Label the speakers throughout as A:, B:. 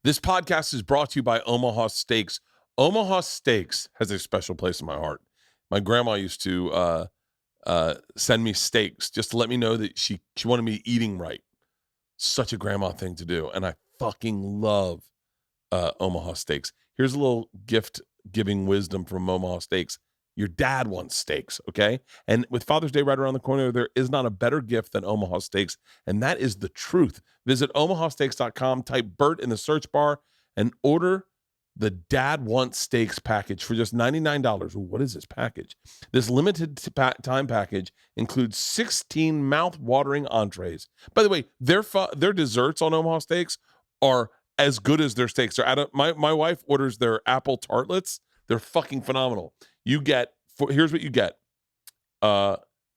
A: This podcast is brought to you by Omaha Steaks. Omaha Steaks has a special place in my heart. My grandma used to send me steaks just to let me know that she wanted me eating right. Such a grandma thing to do, and I fucking love Omaha Steaks. Here's a little gift giving wisdom from Omaha Steaks. Your dad wants steaks, okay? And with Father's Day right around the corner, there is not a better gift than Omaha Steaks, and that is the truth. Visit omahasteaks.com, type Bert in the search bar, and order the Dad Wants Steaks package for just $99. Ooh, what is this package? This limited time package includes 16 mouth-watering entrees. By the way, their desserts on Omaha Steaks are as good as their steaks. My wife orders their apple tartlets. They're fucking phenomenal. Here's what you get.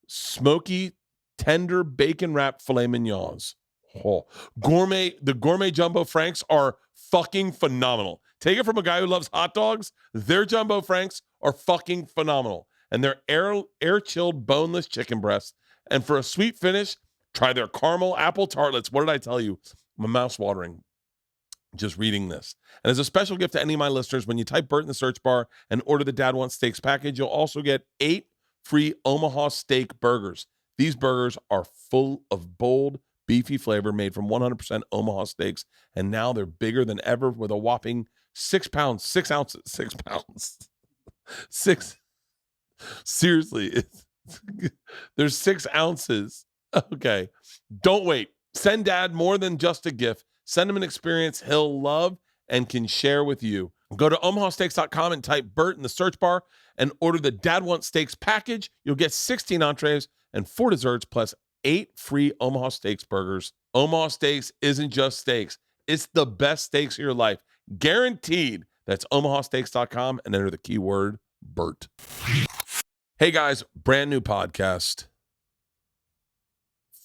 A: Smoky, tender bacon wrapped filet mignons. Oh, the gourmet jumbo franks are fucking phenomenal. Take it from a guy who loves hot dogs. Their jumbo franks are fucking phenomenal. And their air chilled boneless chicken breasts. And for a sweet finish, try their caramel apple tartlets. What did I tell you? My mouth's watering just reading this. And as a special gift to any of my listeners, when you type Bert in the search bar and order the Dad Wants Steaks package, you'll also get 8 free Omaha steak burgers. These burgers are full of bold, beefy flavor made from 100% Omaha steaks, and now they're bigger than ever with a whopping 6 pounds, 6 ounces, 6 pounds. 6. Seriously, there's 6 ounces. Okay. Don't wait. Send Dad more than just a gift. Send him an experience he'll love and can share with you. Go to omahasteaks.com and type Bert in the search bar and order the Dad Wants Steaks package. You'll get 16 entrees and 4 desserts plus 8 free Omaha Steaks burgers. Omaha Steaks isn't just steaks. It's the best steaks of your life. Guaranteed. That's omahasteaks.com and enter the keyword Bert. Hey guys, brand new podcast.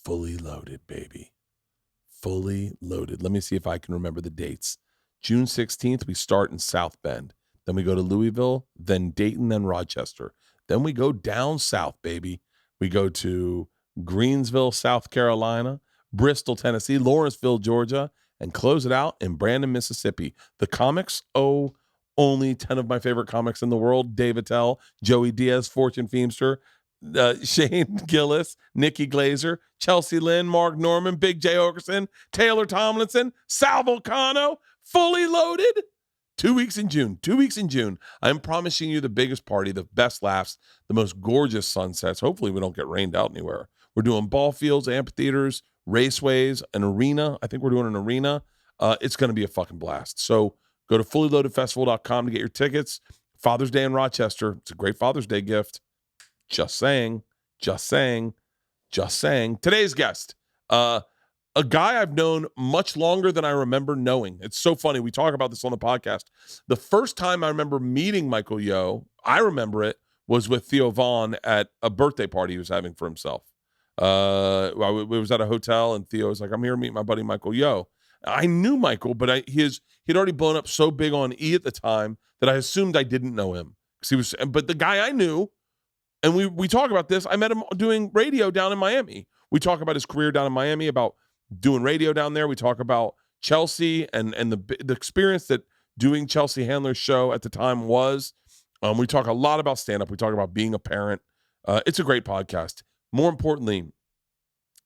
A: Fully loaded, baby. Fully loaded. Let me see if I can remember the dates. June 16th, we start in South Bend. Then we go to Louisville, then Dayton, then Rochester. Then we go down south, baby. We go to Greensville, South Carolina, Bristol, Tennessee, Lawrenceville, Georgia, and close it out in Brandon, Mississippi. The comics, only 10 of my favorite comics in the world: Dave Attell, Joey Diaz, Fortune Feimster, Shane Gillis, Nikki Glazer, Chelsea Lynn, Mark Norman, Big J. Okerson, Taylor Tomlinson, Sal Volcano, fully loaded. 2 weeks in June. I'm promising you the biggest party, the best laughs, the most gorgeous sunsets. Hopefully we don't get rained out anywhere. We're doing ball fields, amphitheaters, raceways, an arena. I think we're doing an arena. It's going to be a fucking blast. So go to fullyloadedfestival.com to get your tickets. Father's Day in Rochester. It's a great Father's Day gift. Just saying. Today's guest, a guy I've known much longer than I remember knowing. It's so funny. We talk about this on the podcast. The first time I remember meeting Michael Yo, I remember it, was with Theo Vaughn at a birthday party he was having for himself. It was at a hotel, and Theo was like, "I'm here to meet my buddy Michael Yo." I knew Michael, but he'd already blown up so big on E! At the time that I assumed I didn't know him. But the guy I knew, and we talk about this. I met him doing radio down in Miami. We talk about his career down in Miami, about doing radio down there. We talk about Chelsea and the experience that doing Chelsea Handler's show at the time was. We talk a lot about stand-up. We talk about being a parent. It's a great podcast. More importantly,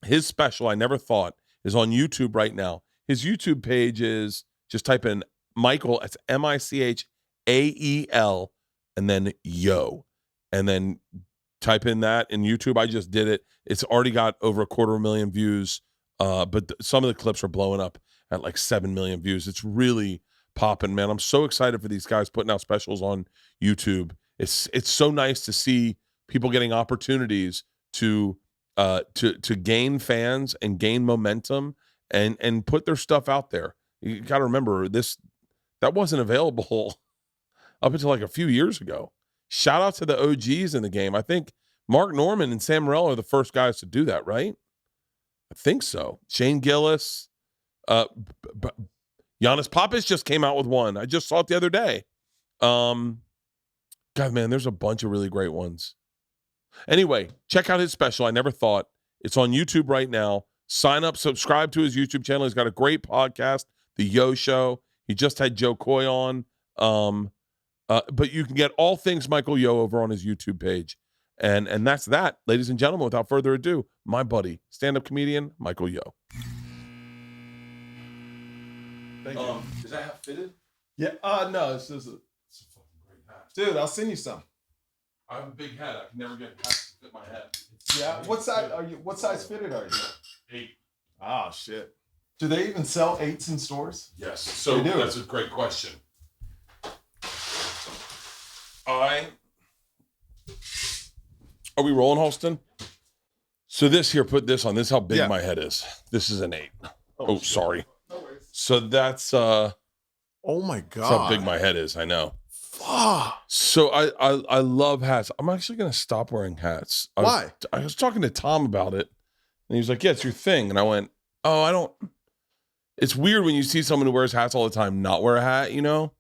A: his special, I Never Thought, is on YouTube right now. His YouTube page is, just type in Michael, it's Michael, and then Yo. And then type in that in YouTube. I just did it. It's already got over 250,000 views. But some of the clips are blowing up at like 7 million views. It's really popping, man. I'm so excited for these guys putting out specials on YouTube. It's so nice to see people getting opportunities to gain fans and gain momentum and put their stuff out there. You got to remember that wasn't available up until like a few years ago. Shout out to the OGs in the game. I think Mark Norman and Sam Morrell are the first guys to do that, right? I think so. Shane Gillis, Giannis Pappas just came out with one. I just saw it the other day. God, man, there's a bunch of really great ones. Anyway, check out his special, I Never Thought. It's on YouTube right now. Sign up, subscribe to his YouTube channel. He's got a great podcast, The Yo Show. He just had Joe Coy on. But you can get all things Michael Yo over on his YouTube page. And that's that, ladies and gentlemen. Without further ado, my buddy, stand-up comedian Michael Yo.
B: Thank you.
A: Is that hat fitted?
B: Yeah. No, it's a fucking great hat, dude. I'll send you some.
A: I have a big head. I can never get hats to fit my head.
B: Yeah. What size are you? What size fitted are you?
A: 8.
B: Oh shit. Do they even sell 8s in stores?
A: Yes. So
B: They do.
A: that's a great question. Are we rolling, Holston? So this here, put this on. This is how big my head is. This is an 8. Oh sorry.
B: No worries.
A: So that's
B: Oh my god.
A: that's how big my head is. I know.
B: Fuck.
A: So I love hats. I'm actually gonna stop wearing hats.
B: Why?
A: I was talking to Tom about it, and he was like, "Yeah, it's your thing." And I went, "Oh, I don't." It's weird when you see someone who wears hats all the time not wear a hat. You know,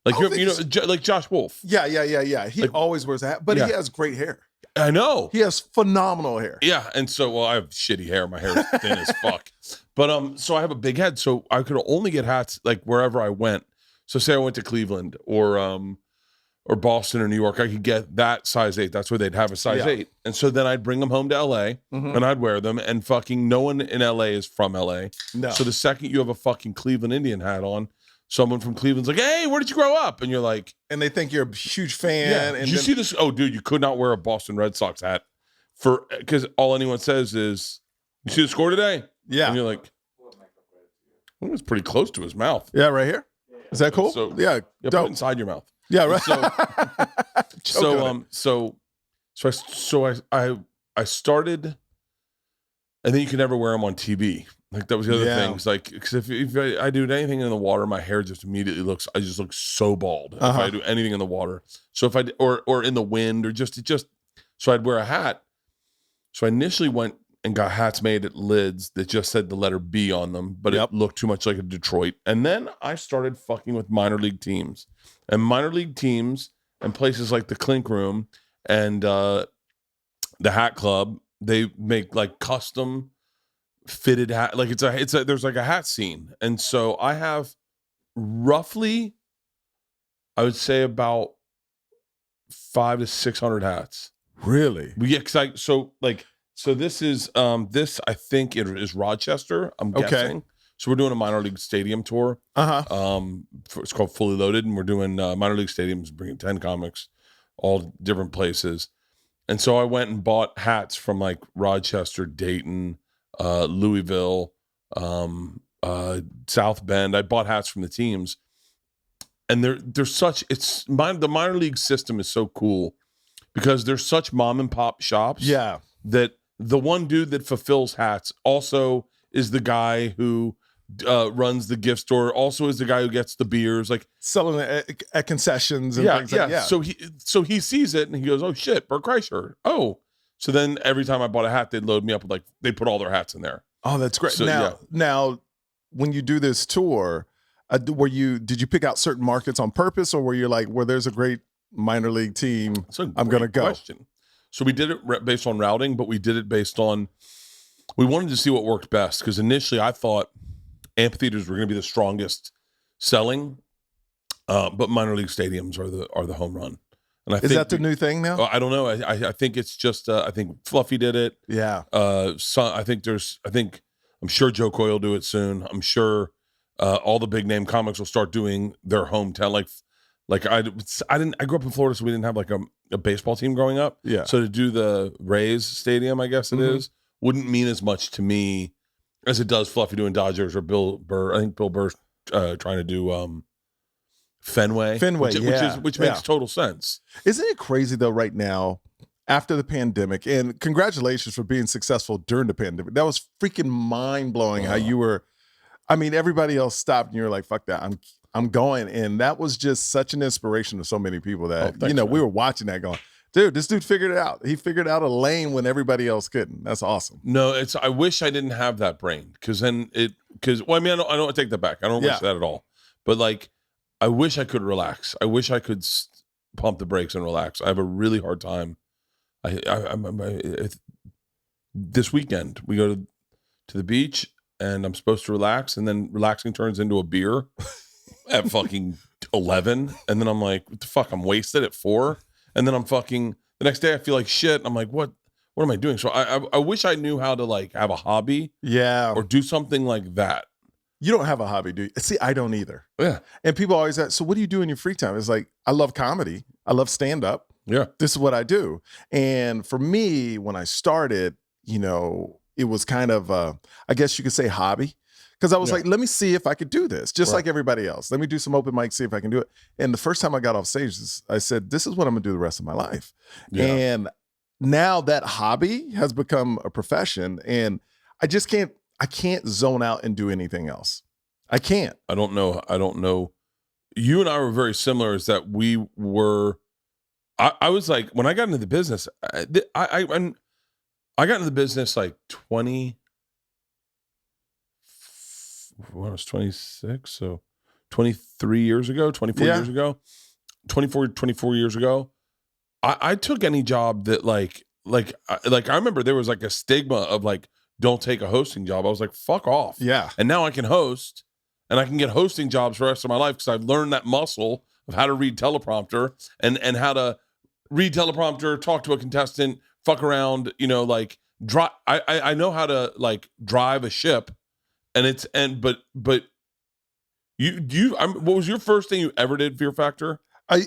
A: like like Josh Wolf.
B: Yeah. He always wears a hat, but he has great hair.
A: I know.
B: He has phenomenal hair.
A: Yeah, and so I have shitty hair. My hair is thin as fuck. But so I have a big head, so I could only get hats like wherever I went. So say I went to Cleveland or Boston or New York, I could get that size 8. That's where they'd have a size 8. And so then I'd bring them home to LA and I'd wear them. And fucking no one in LA is from LA.
B: No.
A: So the second you have a fucking Cleveland Indian hat on, someone from Cleveland's like, "Hey, where did you grow up?" And you're like,
B: and they think you're a huge fan.
A: "Yeah."
B: And
A: Did you see this? Oh, dude, you could not wear a Boston Red Sox hat because all anyone says is, "You see the score today?"
B: Yeah.
A: And you're like, "It was pretty close to his mouth."
B: Yeah, right here. Is that cool?
A: So
B: yeah.
A: put it inside your mouth.
B: Yeah, right.
A: So I started, and then you can never wear them on TV. Like that was the other thing. It's like, because if I do anything in the water, my hair just immediately I just look so bald if I do anything in the water. So if I or in the wind or so I'd wear a hat. So I initially went and got hats made at Lids that just said the letter B on them, but it looked too much like a Detroit. And then I started fucking with minor league teams. And minor league teams and places like the Clink Room and the Hat Club, they make like custom fitted hat. Like there's like a hat scene. And so I have roughly, I would say about 500 to 600 hats.
B: Really?
A: Yeah, so this is this I think it is Rochester. I'm guessing. So we're doing a minor league stadium tour. It's called Fully Loaded, and we're doing minor league stadiums, bringing 10 comics, all different places. And so I went and bought hats from like Rochester, Dayton, Louisville, South Bend. I bought hats from the teams, and the minor league system is so cool because there's such mom and pop shops.
B: Yeah,
A: that the one dude that fulfills hats also is the guy who runs the gift store, also is the guy who gets the beers, like
B: selling at concessions and things like that.
A: So he sees it and he goes, "Oh shit, Bert Kreischer." Oh, so then every time I bought a hat, they'd load me up with they put all their hats in there.
B: Oh, that's great.
A: So,
B: now, when you do this tour, did you pick out certain markets on purpose, or were you like, where there's a great minor league team, I'm gonna go?
A: Question. So we did it based on routing, but we did it based on, we wanted to see what worked best, because initially I thought amphitheaters were going to be the strongest selling, but minor league stadiums are the home run. And I think
B: that the new thing now?
A: I don't know. I think it's just I think Fluffy did it.
B: Yeah.
A: I'm sure Joe Coy will do it soon. I'm sure all the big name comics will start doing their hometown. I grew up in Florida, so we didn't have like a baseball team growing up.
B: Yeah.
A: So to do the Rays stadium, I guess it is, wouldn't mean as much to me as it does Fluffy doing Dodgers or Bill Burr. I think Bill Burr's trying to do Fenway, which makes total sense.
B: Isn't it crazy though? Right now, after the pandemic, and congratulations for being successful during the pandemic. That was freaking mind blowing. How you were. I mean, everybody else stopped, and you were like, "Fuck that, I'm going." And that was just such an inspiration to so many people that we were watching that going, dude, this dude figured it out. He figured out a lane when everybody else couldn't. That's awesome.
A: No, I wish I didn't have that brain, because I don't take that back. I don't wish that at all. But like, I wish I could relax. I wish I could pump the brakes and relax. I have a really hard time. This weekend we go to the beach, and I'm supposed to relax, and then relaxing turns into a beer. at fucking 11, and then I'm like, what the fuck? I'm wasted at 4, and then I'm fucking the next day I feel like shit. I'm like, what am I doing? So I wish I knew how to like have a hobby
B: Yeah.
A: or do something like that.
B: You don't have a hobby, do you? See, I don't either.
A: Yeah.
B: And people always ask, so what do you do in your free time? It's like, I love comedy. I love stand-up.
A: Yeah.
B: This is what I do. And for me, when I started, it was kind of, I guess you could say hobby. Because I was like, let me see if I could do this, just like everybody else. Let me do some open mics, see if I can do it. And the first time I got off stage, I said, this is what I'm going to do the rest of my life. Yeah. And now that hobby has become a profession, and I can't zone out and do anything else. I can't.
A: I don't know. You and I were very similar, is that we were, I was like, when I got into the business, I got into the business like 20, when I was 26, so 23 years ago, 24 years ago, 24 years ago. I took any job that like I remember there was like a stigma of like, don't take a hosting job. I was like, fuck off.
B: Yeah.
A: And now I can host, and I can get hosting jobs for the rest of my life because I've learned that muscle of how to read teleprompter and how to read teleprompter, talk to a contestant, fuck around, like drive. I know how to like drive a ship, but what was your first thing you ever did, Fear Factor?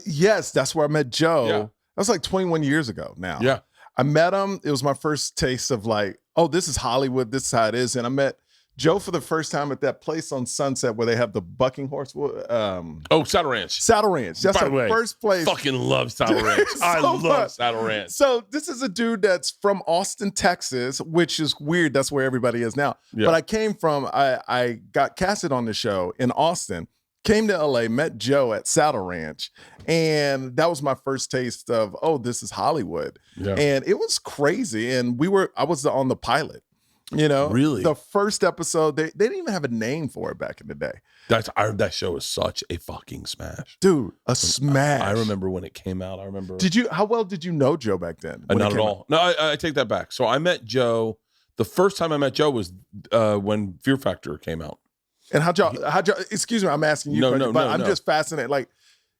B: Yes, that's where I met Joe.
A: Yeah.
B: That was like 21 years ago now.
A: Yeah.
B: I met him. It was my first taste of like, oh, this is Hollywood. This is how it is. And I met Joe for the first time at that place on Sunset where they have the bucking horse.
A: Saddle Ranch.
B: Saddle Ranch. That's the first place.
A: Fucking love Saddle Ranch. I love Saddle Ranch.
B: So this is a dude that's from Austin, Texas, which is weird. That's where everybody is now. Yeah. But I came from, I got casted on the show in Austin, came to LA, met Joe at Saddle Ranch. And that was my first taste of, oh, this is Hollywood. Yeah. And it was crazy. And I was on the pilot.
A: Really?
B: The first episode, they didn't even have a name for it back in the day.
A: That show was such a fucking smash.
B: Dude, smash.
A: I remember when it came out.
B: How well did you know Joe back then?
A: Not at all. No, I take that back. So I met Joe. The first time I met Joe was when Fear Factor came out.
B: And how'd y'all, excuse me, I'm asking you, I'm just fascinated. Like,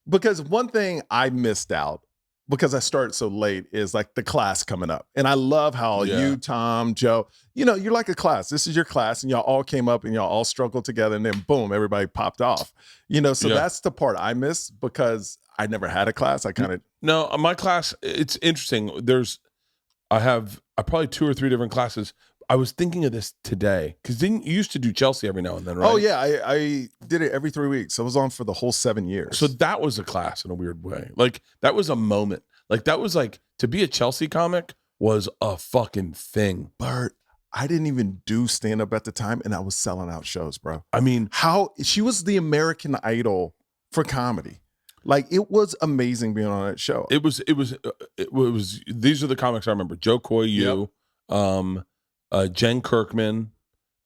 B: because one thing I missed out, because I started so late, is like the class coming up. And I love how you, Tom, Joe, you're like a class. This is your class, and y'all all came up and y'all all struggled together, and then boom, everybody popped off. That's the part I miss, because I never had a class.
A: No, my class, it's interesting. I probably 2 or 3 different classes. I was thinking of this today, because you used to do Chelsea every now and then, right?
B: Oh yeah, I did it every 3 weeks. I was on for the whole 7 years.
A: So that was a class in a weird way. Like that was a moment. Like that was like, to be a Chelsea comic was a fucking thing.
B: Bert, I didn't even do stand up at the time, and I was selling out shows, bro.
A: I mean,
B: she was the American Idol for comedy. Like, it was amazing being on that show.
A: It was. These are the comics I remember: Joe Coy, Jen Kirkman,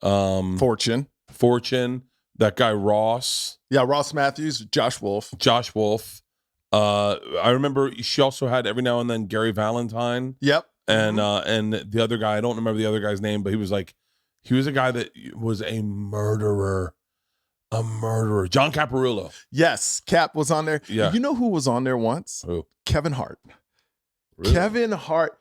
A: Fortune, that guy Ross.
B: Yeah, Ross Matthews, Josh Wolf.
A: I remember she also had every now and then Gary Valentine.
B: Yep.
A: And the other guy, I don't remember the other guy's name, but he was a guy that was a murderer. John Caparulo.
B: Yes, Cap was on there.
A: Yeah.
B: You know who was on there once?
A: Who?
B: Kevin Hart.
A: Really?
B: Kevin Hart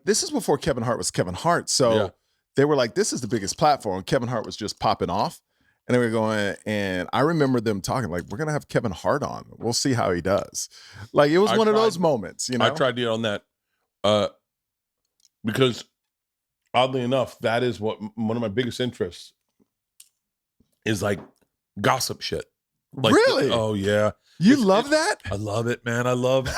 B: this is before Kevin Hart was Kevin Hart. So they were like, this is the biggest platform. Kevin Hart was just popping off. And they were going, and I remember them talking like, we're going to have Kevin Hart on. We'll see how he does. Like, it was one of those moments,
A: I tried to get on that because oddly enough, that is one of my biggest interests is like gossip shit. Like,
B: really?
A: Oh yeah.
B: You love that?
A: I love it, man. I love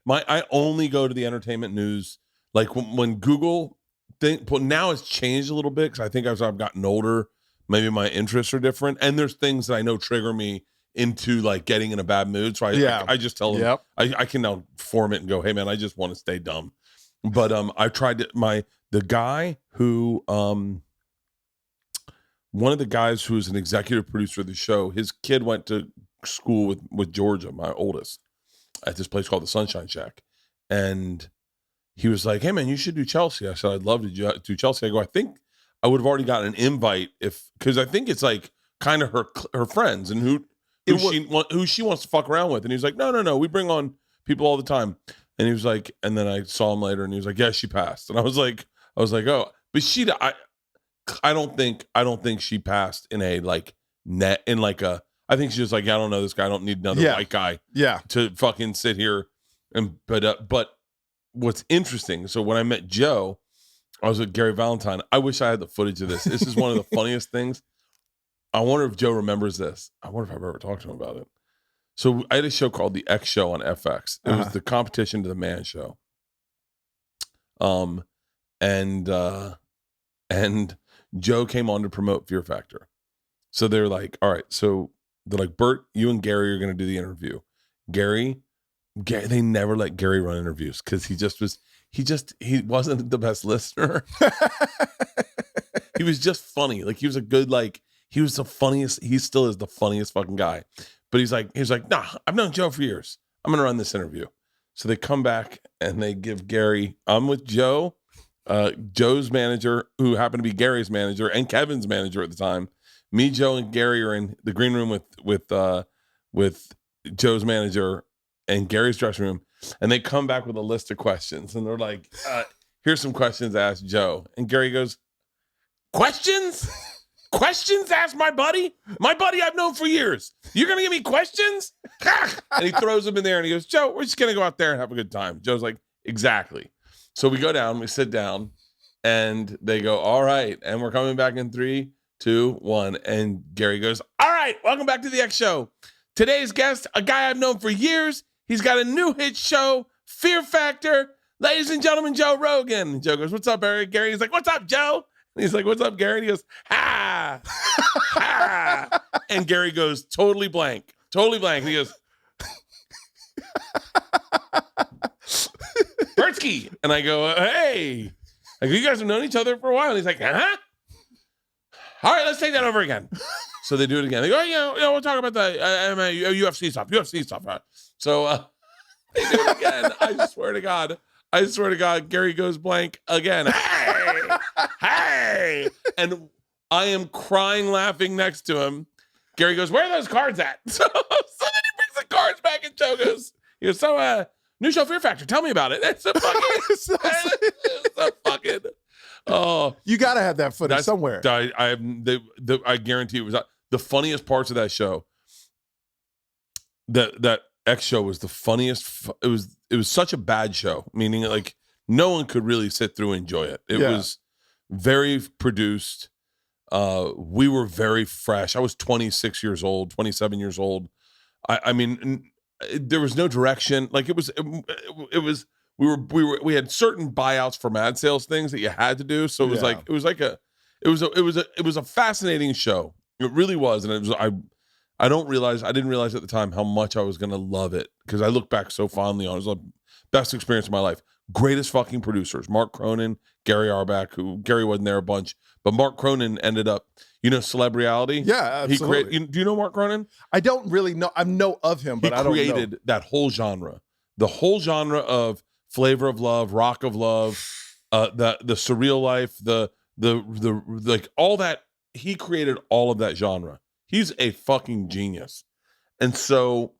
A: I only go to the entertainment news. Like when Google now it's changed a little bit, because I think as I've gotten older, maybe my interests are different, and there's things that I know trigger me into like getting in a bad mood. So I just tell them, I can now form it and go, hey man, I just want to stay dumb. But I tried the guy who one of the guys who's an executive producer of the show, his kid went to school with Georgia, my oldest, at this place called the Sunshine Shack. And he was like, hey man, you should do Chelsea. I said, I'd love to do Chelsea. I go, I think I would have already gotten an invite because I think it's like kind of her friends and who she wants to fuck around with. And he was like, no, we bring on people all the time. And he was like, and then I saw him later, and he was like, yeah, she passed. And I was like, oh, but I don't think she passed in a like net in like a. I think she was like, yeah, I don't know this guy. I don't need another white guy.
B: Yeah.
A: To fucking sit here and but what's interesting. So when I met Joe, I was with Gary Valentine. I wish I had the footage of this. This is one of the funniest things. I wonder if Joe remembers this. I wonder if I've ever talked to him about it. So I had a show called The X Show on FX. It was the competition to the Man Show. And Joe came on to promote Fear Factor. So they're like, all right, so they're like, Bert, you and Gary are going to do the interview. Gary, they never let Gary run interviews because he wasn't the best listener. He was just funny. Like he was a good, like, he was the funniest. He still is the funniest fucking guy. But he's like, nah, I've known Joe for years. I'm going to run this interview. So they come back and they give Gary, I'm with Joe, Joe's manager, who happened to be Gary's manager and Kevin's manager at the time. Me, Joe, and Gary are in the green room with Joe's manager and Gary's dressing room. And they come back with a list of questions. And they're like, here's some questions to ask Joe. And Gary goes, questions? Questions asked my buddy I've known for years. You're going to give me questions? And he throws them in there and he goes, Joe, we're just going to go out there and have a good time. Joe's like, exactly. So we go down, we sit down, and they go, all right. And we're coming back in 3, 2, 1. And Gary goes, all right, welcome back to the X Show. Today's guest, a guy I've known for years. He's got a new hit show, Fear Factor. Ladies and gentlemen, Joe Rogan. And Joe goes, what's up, Eric? Gary's like, what's up, Joe? And he's like, what's up, Gary? And he goes, ha, ha. And Gary goes, totally blank. And he goes, Bertcast. And I go, hey. I go, you guys have known each other for a while. And he's like, huh? All right, let's take that over again. So they do it again. They go, we'll talk about the UFC stuff. So they do it again. I swear to God, Gary goes blank again. Hey. And I am crying, laughing next to him. Gary goes, where are those cards at? So then he brings the cards back and Joe goes, new show Fear Factor. Tell me about it. It's a fucking, oh.
B: You got to have that footage somewhere.
A: I guarantee it was the funniest parts of that show. That X Show was the funniest. It was such a bad show, meaning like no one could really sit through and enjoy it. It was very produced. We were very fresh. I was 26 years old, 27 years old. I mean, there was no direction. Like it was. We had certain buyouts for ad sales things that you had to do. So it was a fascinating show. It really was, and it was. I didn't realize at the time how much I was going to love it because I look back so fondly on it. It was the best experience of my life. Greatest fucking producers, Mark Cronin, Gary Arbach, who Gary wasn't there a bunch, but Mark Cronin ended up, Celeb Reality.
B: Yeah, absolutely.
A: Do you know Mark Cronin?
B: I don't really know. I know of him, but I don't know.
A: He created that whole genre, the whole genre of Flavor of Love, Rock of Love, the surreal life, the like all that. He created all of that genre. He's a fucking genius. And so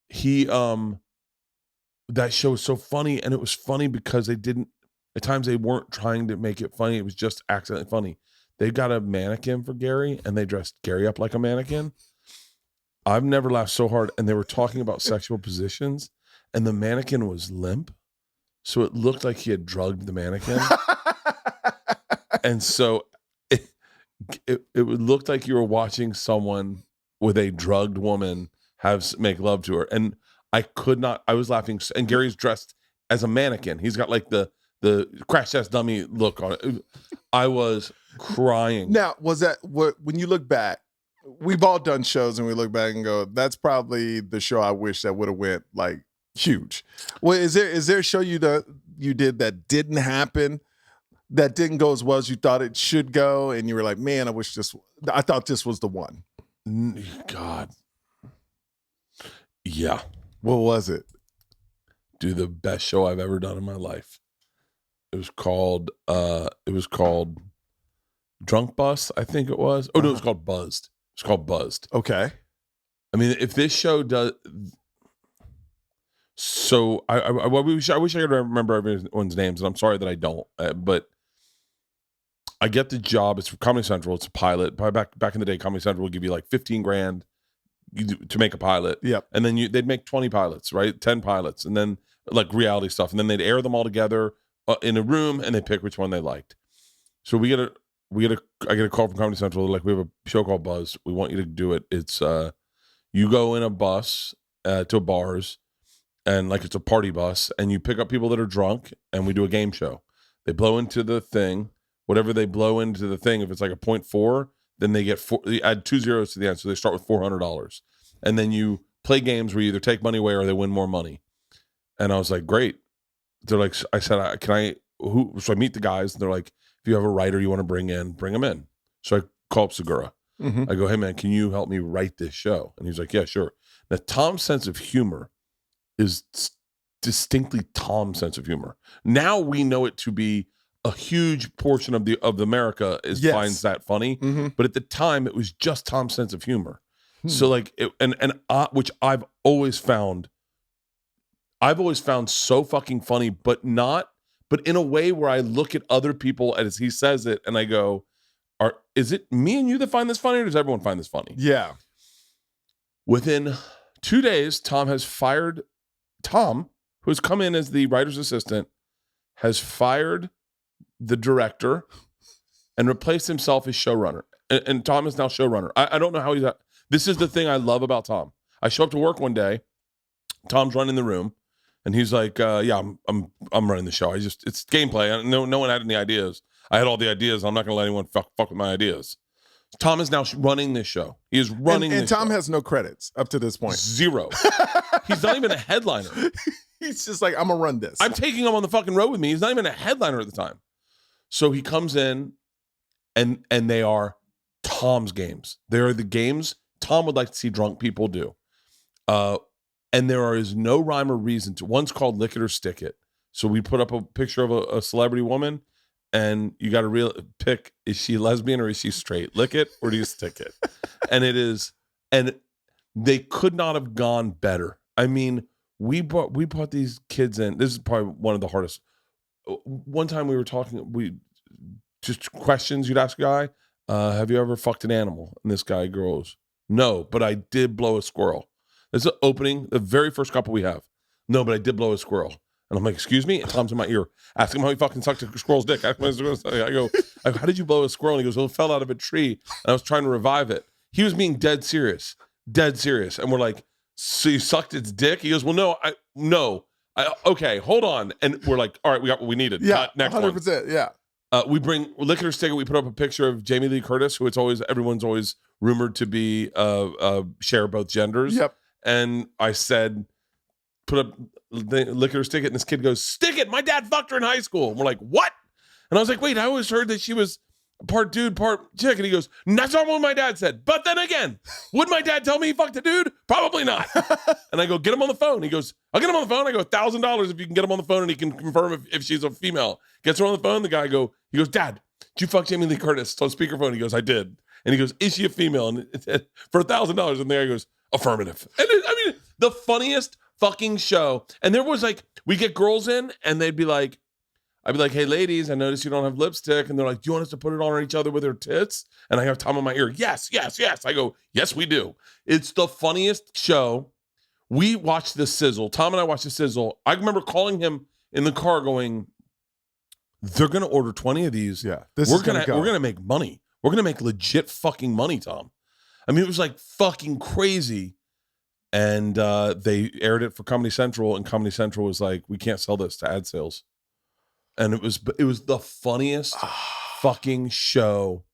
A: he that show was so funny, and it was funny because at times they weren't trying to make it funny, it was just accidentally funny. They got a mannequin for Gary and they dressed Gary up like a mannequin. I've never laughed so hard, and they were talking about sexual positions, and the mannequin was limp. So it looked like he had drugged the mannequin. And so it looked like you were watching someone with a drugged woman make love to her. And I was laughing. And Gary's dressed as a mannequin. He's got like the crash test dummy look on it. I was crying.
B: Now, was that when you look back, we've all done shows and we look back and go, that's probably the show I wish that would have went like huge. Well, is there a show you did that didn't happen, that didn't go as well as you thought it should go, and you were like, man, I thought this was the one?
A: God. Yeah.
B: What was it?
A: Dude, the best show I've ever done in my life. It was called Drunk Bus, I think it was. Oh no, it was called Buzzed. It's called Buzzed.
B: Okay.
A: I mean, if this show does, so I wish I could remember everyone's names, and I'm sorry that I don't. But I get the job. It's for Comedy Central. It's a pilot. Probably back in the day, Comedy Central would give you like 15 grand to make a pilot.
B: Yep.
A: And then they'd make 20 pilots, right? 10 pilots, and then like reality stuff, and then they'd air them all together in a room, and they pick which one they liked. So I get a call from Comedy Central. They're like, we have a show called Buzz. We want you to do it. It's you go in a bus to bars, and like it's a party bus, and you pick up people that are drunk, and we do a game show. They blow into the thing, whatever they blow into the thing. If it's like a 0.4, then they get you add 2 zeros to the end, so they start with $400, and then you play games where you either take money away or they win more money. And I was like, great. They're like, I said, can I? Who? So I meet the guys, and they're like, if you have a writer you want to bring them in. So I call up Segura. I go, hey man, can you help me write this show? And he's like, yeah, sure. Now Tom's sense of humor is distinctly Tom's sense of humor. Now we know it to be a huge portion of America finds that funny, but at the time it was just Tom's sense of humor. So like, which I've always found so fucking funny, but in a way where I look at other people as he says it, and I go, is it me and you that find this funny, or does everyone find this funny?
B: Yeah.
A: Within 2 days, Tom, who has come in as the writer's assistant, has fired the director and replaced himself as showrunner. And Tom is now showrunner. I don't know how he's at. This is the thing I love about Tom. I show up to work one day, Tom's running the room, and he's like, yeah, I'm running the show. It's gameplay. No one had any ideas. I had all the ideas. I'm not going to let anyone fuck with my ideas. Tom is now running this show. He is running
B: and
A: this
B: Tom
A: show.
B: has no credits up to this point.
A: 0. He's not even a headliner.
B: He's just like, I'm going to run this.
A: I'm taking him on the fucking road with me. He's not even a headliner at the time. So he comes in, and they are Tom's games. They are the games Tom would like to see drunk people do. And there is no rhyme or reason to. One's called Lick It or Stick It. So we put up a picture of a celebrity woman, and you got to pick, is she lesbian or is she straight? Lick it or do you stick it? And it is, and they could not have gone better. I mean, we brought these kids in. This is probably one of the hardest. One time we were talking, just questions you'd ask a guy, have you ever fucked an animal? And this guy goes, no, but I did blow a squirrel. This is the opening, the very first couple we have. No, but I did blow a squirrel. And I'm like, excuse me? And Tom's in my ear. Ask him how he fucking sucked a squirrel's dick. I go, how did you blow a squirrel? And he goes, well, it fell out of a tree, and I was trying to revive it. He was being dead serious. And we're like, so you sucked its dick? He goes, well, no. Okay, hold on. And we're like, all right, we got what we needed.
B: Yeah,
A: next
B: 100%,
A: one.
B: yeah.
A: We bring Lick It or Stick It. We put up a picture of Jamie Lee Curtis, who everyone's always rumored to be share both genders.
B: Yep.
A: And I said, put up Lick It or Stick It, and this kid goes, stick it, my dad fucked her in high school. And we're like, what? And I was like, wait, I always heard that she was part dude, part chick. And he goes, that's not what my dad said. But then again, would my dad tell me he fucked a dude? Probably not. And I go, get him on the phone. He goes, I'll get him on the phone. I go, $1,000 if you can get him on the phone and he can confirm if she's a female. Gets her on the phone. The guy he goes, Dad, did you fuck Jamie Lee Curtis? So on speakerphone, he goes, I did. And he goes, is she a female? And it said, for $1,000. And the guy goes, affirmative. And the funniest fucking show. And there was like, we get girls in, and I'd be like, hey ladies, I noticed you don't have lipstick. And they're like, do you want us to put it on each other with our tits? And I have Tom in my ear. Yes. I go, yes, we do. It's the funniest show. We watched The Sizzle. Tom and I watched The Sizzle. I remember calling him in the car going, they're going to order 20 of these.
B: Yeah.
A: We're going to make money. We're going to make legit fucking money, Tom. I mean, it was like fucking crazy. And they aired it for Comedy Central, and Comedy Central was like, we can't sell this to ad sales. And it was the funniest fucking show.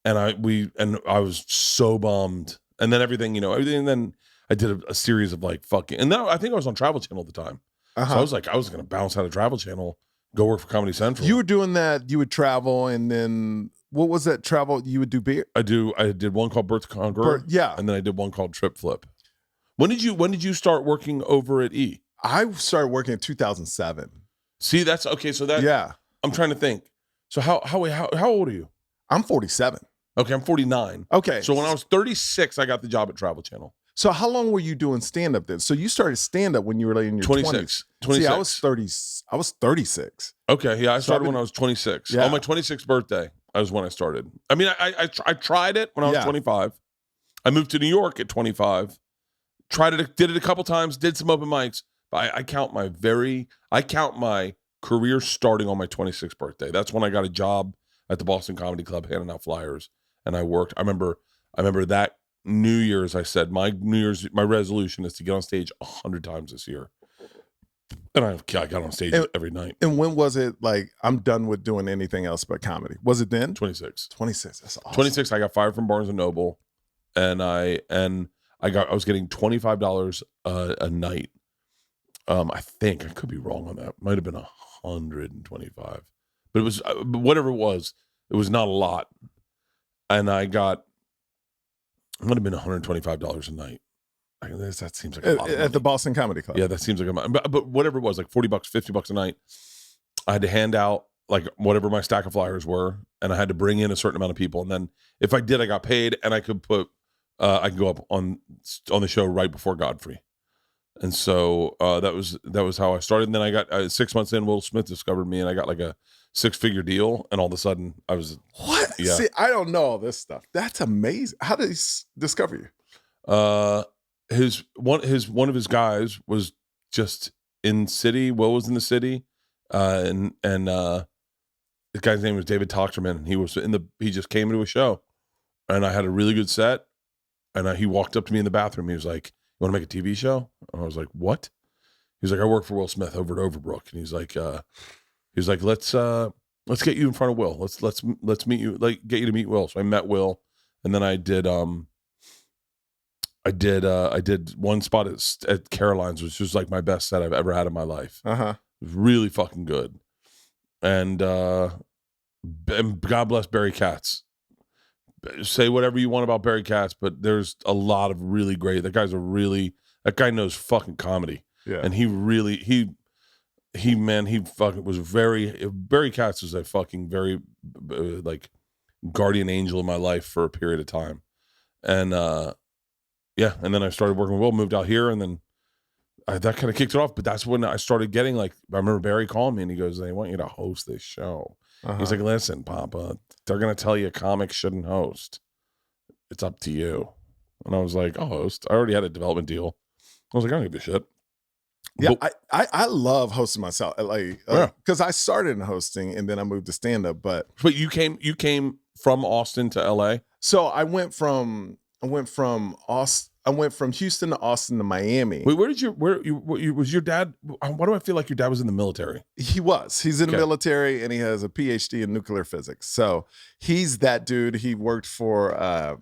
A: And I was so bummed. And then everything. And then I did a series of like fucking, and then I think I was on Travel Channel at the time. So I was like, I was going to bounce out of Travel Channel, go work for Comedy Central.
B: You were doing that. You would travel, and then what was that travel? You would do beer?
A: I did one called Bert the Conqueror.
B: Yeah.
A: And then I did one called Trip Flip. When did you start working over at E?
B: I started working in 2007.
A: See, that's okay. So that,
B: yeah,
A: I'm trying to think. So how old are you?
B: I'm 47.
A: Okay, I'm 49.
B: Okay.
A: So when I was 36, I got the job at Travel Channel.
B: So how long were you doing stand-up then? So you started stand-up when you were like in your
A: 26.
B: 20s. See, I was 36.
A: Okay, yeah, I started when I was 26.
B: Yeah.
A: On my 26th birthday, that was when I started. I mean, I tried it when I was 25. I moved to New York at 25. Tried it, did it a couple times, did some open mics. But I count my career starting on my 26th birthday. That's when I got a job at the Boston Comedy Club handing out flyers, and I worked. I remember that New Year's, I said my resolution is to get on stage 100 times this year, and I got on stage every night.
B: And when was it like I'm done with doing anything else but comedy? Was it then?
A: 26.
B: 26. That's awesome.
A: 26. I got fired from Barnes and Noble, and I was getting $25 a night. I think I could be wrong on that. Might have been 125, but it was whatever it was not a lot, and I got. It would have been $125 a night. That seems like a lot
B: at the Boston Comedy Club.
A: Yeah, that seems like a lot. But whatever it was, like $40, $50 a night. I had to hand out like whatever my stack of flyers were, and I had to bring in a certain amount of people. And then if I did, I got paid, and I could put I could go up on the show right before Godfrey. And so that was how I started. And then I got 6 months in, Will Smith discovered me, and I got like a 6-figure deal. And all of a sudden, I was
B: what?
A: Yeah.
B: See, I don't know all this stuff. That's amazing. How did he discover you?
A: One of his guys was just in city. Will was in the city, and the guy's name was David Tochterman. He just came into a show, and I had a really good set. And he walked up to me in the bathroom. He was like, "You want to make a TV show?" And I was like, "What?" He was like, "I work for Will Smith over at Overbrook." And he's like, "Let's get you in front of Will. Let's meet you. Like, get you to meet Will." So I met Will, and then I did one spot at Caroline's, which was like my best set I've ever had in my life. It was really fucking good. And God bless Barry Katz. Say whatever you want about Barry Katz, but there's a lot of really great. That guy knows fucking comedy.
B: Yeah.
A: And he fucking was Barry Katz was a fucking very like guardian angel in my life for a period of time. And yeah, and then I started working with Will, moved out here, and then that kind of kicked it off. But that's when I started getting like, I remember Barry calling me and he goes, "They want you to host this show." He's like, "Listen, Papa, they're going to tell you comics shouldn't host. It's up to you." And I was like, "I'll host." I already had a development deal. I was like, "I don't give a shit."
B: Yeah, I love hosting myself, because I started in hosting and then I moved to stand up. But
A: you came from Austin to LA.
B: So I went from Houston to Austin to Miami.
A: Wait, was your dad? Why do I feel like your dad was in the military?
B: He's in the military, and he has a PhD in nuclear physics. So he's that dude. He worked for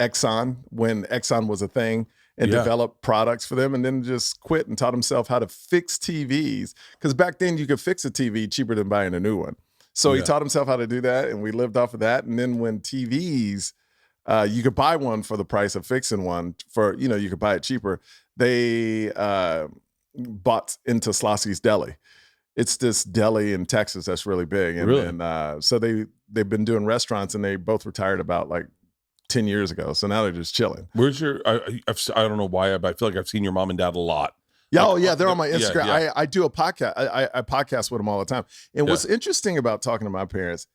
B: Exxon when Exxon was a thing, and developed products for them, and then just quit and taught himself how to fix TVs. Because back then you could fix a TV cheaper than buying a new one. So he taught himself how to do that, and we lived off of that. And then when TVs, you could buy one for the price of fixing one you could buy it cheaper. They bought into Slosky's Deli. It's this deli in Texas that's really big. And,
A: really?
B: So they've been doing restaurants, and they both retired about like 10 years ago. So now they're just chilling.
A: Where's your, I don't know why, but I feel like I've seen your mom and dad a lot.
B: Yeah, they're on my Instagram. Yeah. I do a podcast. I podcast with them all the time. And what's interesting about talking to my parents,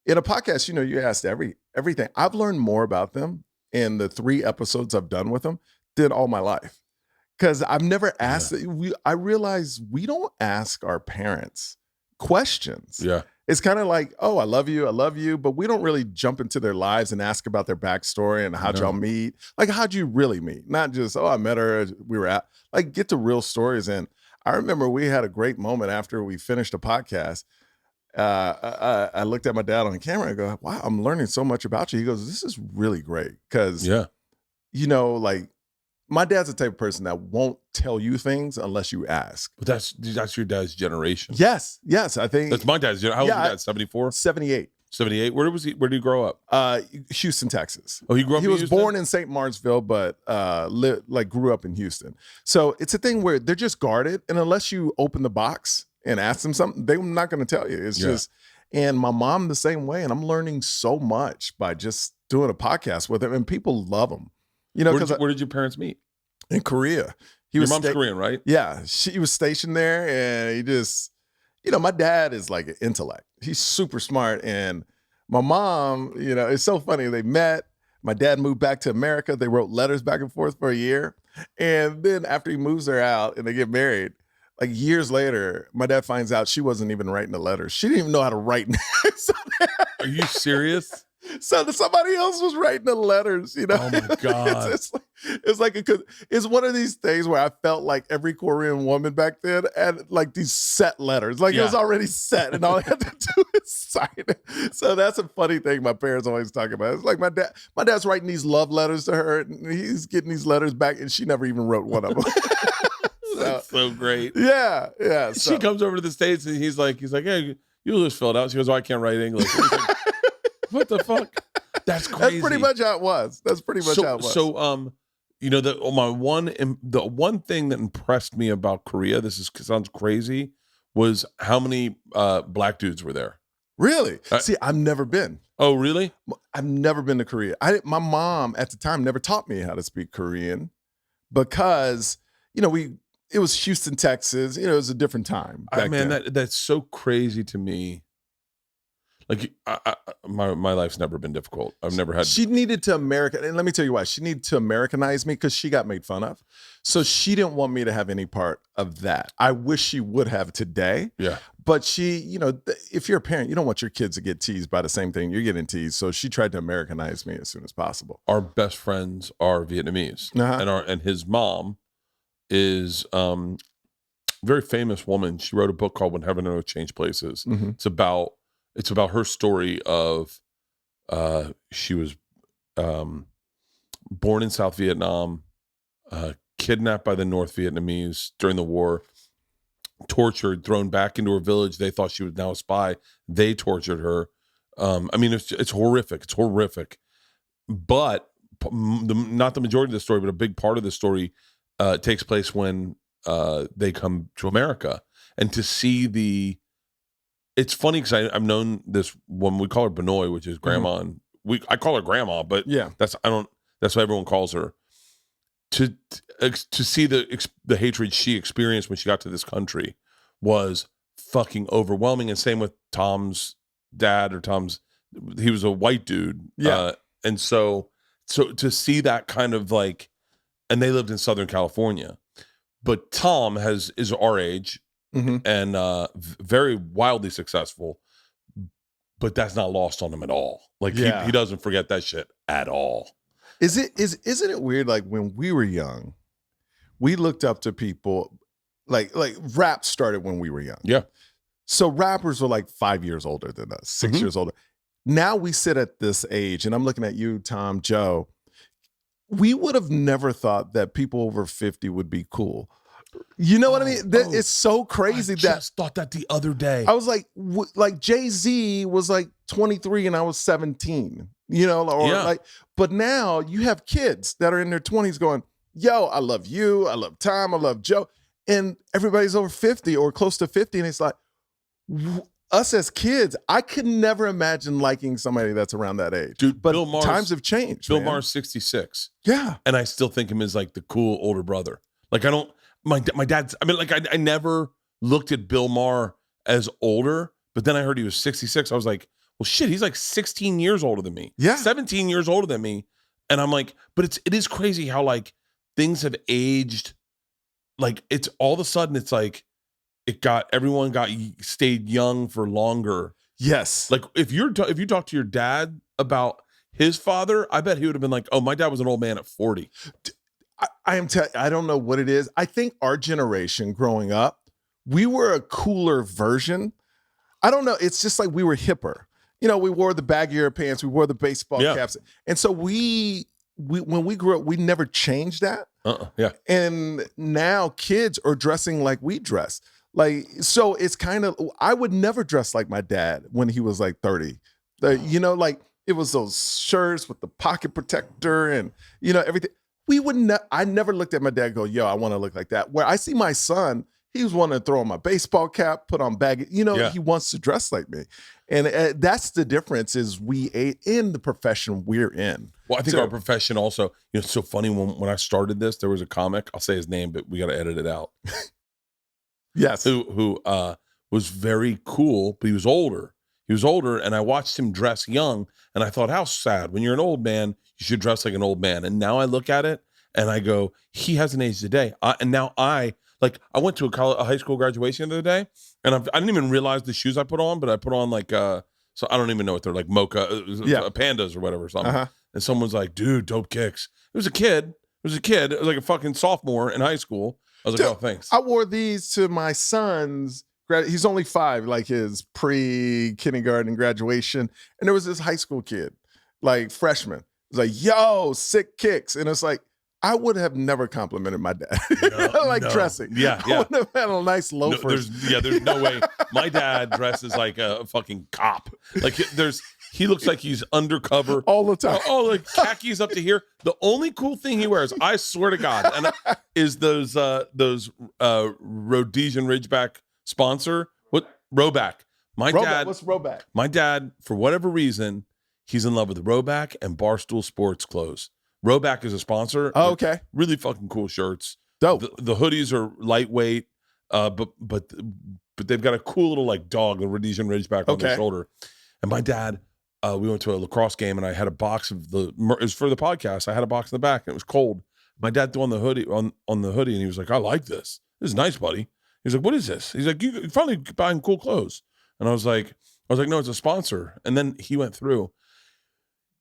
B: in a podcast, you asked everything. I've learned more about them in the 3 episodes I've done with them than all my life. Because I've never asked, I realize we don't ask our parents questions.
A: Yeah.
B: It's kind of like, "Oh, I love you," but we don't really jump into their lives and ask about their backstory and how'd y'all meet. Like, how'd you really meet? Not just, "Oh, I met her, we were at," like, get the real stories. And I remember we had a great moment after we finished a podcast. I looked at my dad on the camera and go, "Wow, I'm learning so much about you." He goes, "This is really great." Because, like, my dad's the type of person that won't tell you things unless you ask.
A: But that's your dad's generation.
B: Yes. I think
A: that's my dad's generation. How old is your dad? 74?
B: 78.
A: 78. Where did he grow up?
B: Houston, Texas.
A: Oh, he grew up.
B: He was born in St. Martinsville, but grew up in Houston. So it's a thing where they're just guarded, and unless you open the box and ask them something, they're not going to tell you. It's just, And my mom the same way. And I'm learning so much by just doing a podcast with him. And people love him. You know,
A: Where did your parents meet?
B: In Korea.
A: Your mom's Korean, right?
B: Yeah. She was stationed there, and he just, my dad is like an intellect. He's super smart. And my mom, it's so funny. They met. My dad moved back to America. They wrote letters back and forth for a year. And then after he moves her out and they get married, like years later, my dad finds out she wasn't even writing the letters. She didn't even know how to write.
A: Are you serious?
B: So somebody else was writing the letters,
A: Oh my God.
B: It's one of these things where I felt like every Korean woman back then had like these set letters. Like it was already set and all I had to do is sign it. So that's a funny thing my parents always talk about. It's like my dad's writing these love letters to her and he's getting these letters back and she never even wrote one of them.
A: That's so great.
B: Yeah. Yeah.
A: She comes over to the States and he's like, hey, you just fill it out. She goes, oh, I can't write English. What the fuck? That's crazy.
B: That's pretty much how it was.
A: So, the one thing that impressed me about Korea, sounds crazy, was how many black dudes were there.
B: Really? See, I've never been.
A: Oh, really?
B: I've never been to Korea. My mom at the time never taught me how to speak Korean because, it was Houston, Texas. It was a different time.
A: That's so crazy to me. Like my life's never been difficult. I've never had.
B: She needed to and let me tell you why. She needed to Americanize me because she got made fun of. So she didn't want me to have any part of that. I wish she would have today.
A: Yeah.
B: But she, if you're a parent, you don't want your kids to get teased by the same thing you're getting teased. So she tried to Americanize me as soon as possible.
A: Our best friends are Vietnamese, and his mom is very famous woman. She wrote a book called When Heaven and Earth Change Places.
B: Mm-hmm.
A: It's about her story of she was born in South Vietnam, kidnapped by the North Vietnamese during the war, tortured, thrown back into her village. They thought she was now a spy. They tortured her. It's horrific. It's horrific. But not the majority of the story, but a big part of the story takes place when they come to America. And to see it's funny because I've known this woman. We call her Benoy, which is grandma, and I call her grandma, but that's what everyone calls her. To see the hatred she experienced when she got to this country was fucking overwhelming. And same with Tom's dad he was a white dude, and so to see that kind of like, and they lived in Southern California, but Tom is our age. Mm-hmm. And very wildly successful, but that's not lost on him at all. Like he doesn't forget that shit at all.
B: Isn't it weird? Like when we were young, we looked up to people. Like rap started when we were young.
A: Yeah.
B: So rappers were like 5 years older than us, 6 years older. Now we sit at this age, and I'm looking at you, Tom, Joe. We would have never thought that people over 50 would be cool. You know what I mean? It's so crazy. I
A: just thought that the other day.
B: I was like Jay-Z was like 23 and I was 17, but now you have kids that are in their 20s going, yo, I love you. I love Tom. I love Joe. And everybody's over 50 or close to 50. And it's like, us as kids, I could never imagine liking somebody that's around that age.
A: Dude,
B: but times have changed.
A: Bill Maher's 66.
B: Yeah.
A: And I still think him as like the cool older brother. Like my dad's, I never looked at Bill Maher as older, but then I heard he was 66. I was like, well, shit, he's like 16 years older than me.
B: Yeah.
A: 17 years older than me. And I'm like, but it is crazy how like things have aged. Like it's all of a sudden it's like everyone stayed young for longer.
B: Yes.
A: Like if you talk to your dad about his father, I bet he would have been like, oh, my dad was an old man at 40.
B: I don't know what it is. I think our generation growing up, we were a cooler version. I don't know. It's just like we were hipper. We wore the baggier pants. We wore the baseball caps. And so we when we grew up, we never changed that.
A: Yeah.
B: And now kids are dressing like we dress. Like, so it's kind of, I would never dress like my dad when he was like 30. Like it was those shirts with the pocket protector and, everything. I never looked at my dad and go, yo, I want to look like that. Where I see my son, He was wanting to throw on my baseball cap, put on baggy. He wants to dress like me. And that's the difference is we in the profession we're in.
A: Well, I think our profession also, it's so funny when I started this, there was a comic, I'll say his name, but we got to edit it out.
B: Yes.
A: Who was very cool, but he was older. He was older, and I watched him dress young, and I thought, how sad. When you're an old man, you should dress like an old man. And now I look at it, and I go, he hasn't aged a day. I went to a high school graduation the other day, and I didn't even realize the shoes I put on, but I put on so I don't even know what they're like, mocha, pandas or whatever, something.
B: Uh-huh.
A: And someone's like, dude, dope kicks. It was a kid. It was like a fucking sophomore in high school. I was like, oh, thanks.
B: I wore these to my son's, he's only 5, like his pre-kindergarten graduation. And there was this high school kid, like freshman. It was like, yo, sick kicks. And it's like, I would have never complimented my dad dressing.
A: Yeah.
B: I would have had a nice loafers.
A: There's no way. My dad dresses like a fucking cop. Like he looks like he's undercover
B: all the time.
A: Oh, like khakis up to here. The only cool thing he wears, I swear to God, and is those Rhodesian Ridgeback sponsor. What Rhoback?
B: What's Rhoback?
A: My dad, for whatever reason, he's in love with Rhoback and Barstool Sports clothes. Rhoback is a sponsor.
B: Oh, okay.
A: Really fucking cool shirts.
B: Dope.
A: The hoodies are lightweight, but they've got a cool little like dog, the Rhodesian Ridgeback on their shoulder. And my dad, we went to a lacrosse game, and I had a box of it was for the podcast. I had a box in the back, and it was cold. My dad threw on the hoodie on the hoodie, and he was like, "I like this. This is nice, buddy." He's like, "What is this?" He's like, "You finally buying cool clothes." And I was like, "No, it's a sponsor." And then he went through.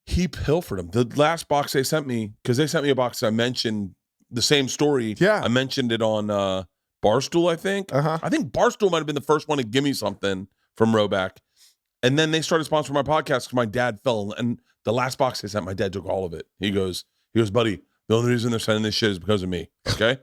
A: He pilfered them. The last box they sent me, because they sent me a box. I mentioned the same story.
B: Yeah,
A: I mentioned it on Barstool. I think. I think Barstool might have been the first one to give me something from Rhoback, and then they started sponsoring my podcast because my dad fell. And the last box they sent, my dad took all of it. He goes, buddy, the only reason they're sending this shit is because of me. Okay.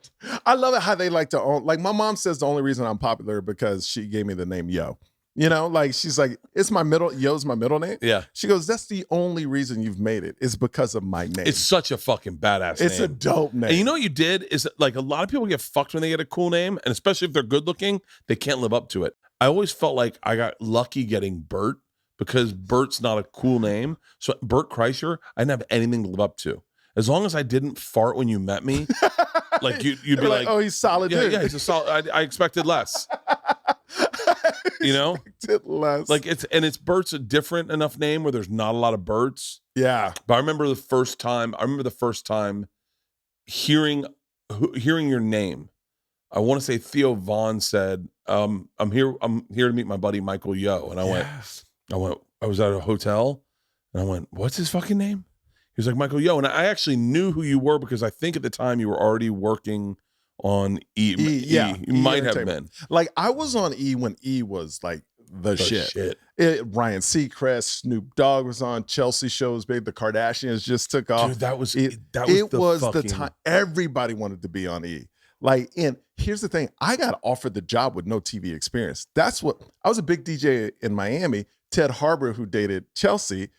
B: I love it how they like to own. Like my mom says, the only reason I'm popular because she gave me the name Yo. Like she's like, Yo's my middle name.
A: Yeah.
B: She goes, that's the only reason you've made it is because of my name.
A: It's such a fucking badass name.
B: It's a dope name.
A: And you know what you did is like a lot of people get fucked when they get a cool name, and especially if they're good looking, they can't live up to it. I always felt like I got lucky getting Bert because Bert's not a cool name. So Bert Kreischer, I didn't have anything to live up to. As long as I didn't fart when you met me, like you'd be like,
B: oh, he's solid.
A: Yeah,
B: dude.
A: yeah, he's a solid. I expected less.
B: Less.
A: Like it's Bert's a different enough name where there's not a lot of Berts.
B: Yeah.
A: But I remember the first time hearing your name. I want to say Theo Vaughn said, I'm here to meet my buddy Michael Yo. And I was at a hotel and I went, what's his fucking name? He was like, Michael Yo. And I actually knew who you were because I think at the time you were already working on E.
B: Yeah.
A: You might have been.
B: Like I was on E when E was like the shit. Ryan Seacrest, Snoop Dogg was on, Chelsea shows, babe. The Kardashians just took off.
A: Dude, that was
B: the time everybody wanted to be on E. Like, and here's the thing, I got offered the job with no TV experience. That's what I was a big DJ in Miami. Ted Harbor, who dated Chelsea,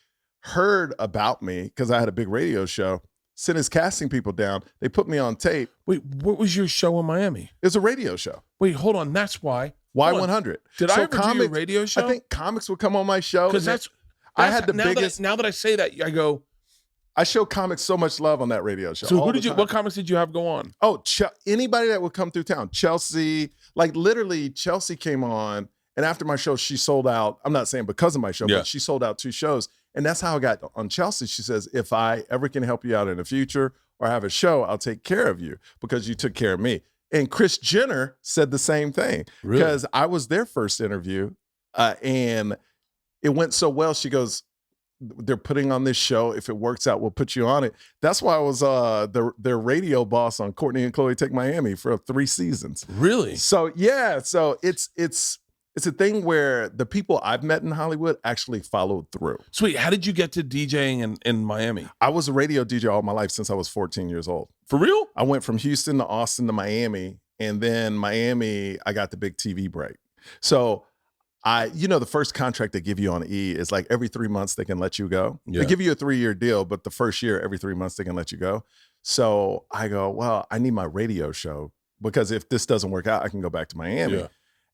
B: heard about me because I had a big radio show. Sent his casting people down. They put me on tape.
A: Wait, what was your show in Miami?
B: It was a radio show.
A: Wait, hold on. That's why.
B: Y100.
A: Did I ever do your radio show?
B: I think comics would come on my show.
A: Because
B: I had the biggest.
A: Now that I say that, I go.
B: I show comics so much love on that radio show.
A: So what comics did you have go on?
B: Oh, anybody that would come through town. Chelsea, like literally Chelsea came on. And after my show, she sold out. I'm not saying because of my show, but she sold out 2 shows. And that's how I got on Chelsea. She says, if I ever can help you out in the future or have a show, I'll take care of you because you took care of me. And Kris Jenner said the same thing because I was their first interview and it went so well. She goes, they're putting on this show. If it works out, we'll put you on it. That's why I was their radio boss on Courtney and Chloe Take Miami for 3 seasons.
A: Really?
B: So yeah. So it's a thing where the people I've met in Hollywood actually followed through.
A: Sweet. How did you get to DJing in Miami?
B: I was a radio DJ all my life since I was 14 years old.
A: For real?
B: I went from Houston to Austin to Miami, and then Miami, I got the big TV break. So the first contract they give you on E is like every 3 months they can let you go. Yeah. They give you a 3-year deal, but the first year, every 3 months they can let you go. So I go, well, I need my radio show because if this doesn't work out, I can go back to Miami.
A: Yeah.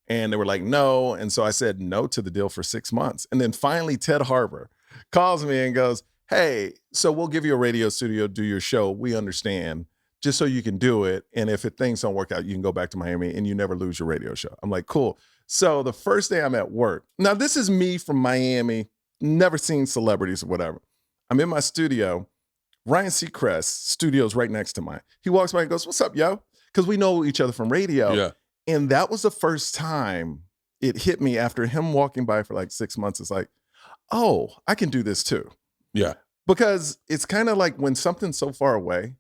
B: And they were like, no. And so I said no to the deal for 6 months. And then finally, Ted Harbor calls me and goes, hey, so we'll give you a radio studio, do your show. We understand, just so you can do it. And if things don't work out, you can go back to Miami and you never lose your radio show. I'm like, cool. So the first day I'm at work. Now, this is me from Miami, never seen celebrities or whatever. I'm in my studio. Ryan Seacrest studio's right next to mine. He walks by and goes, what's up, yo? Because we know each other from radio.
A: Yeah.
B: And that was the first time it hit me after him walking by for like 6 months. It's like, oh, I can do this too.
A: Yeah.
B: Because it's kind of like when something's so far away,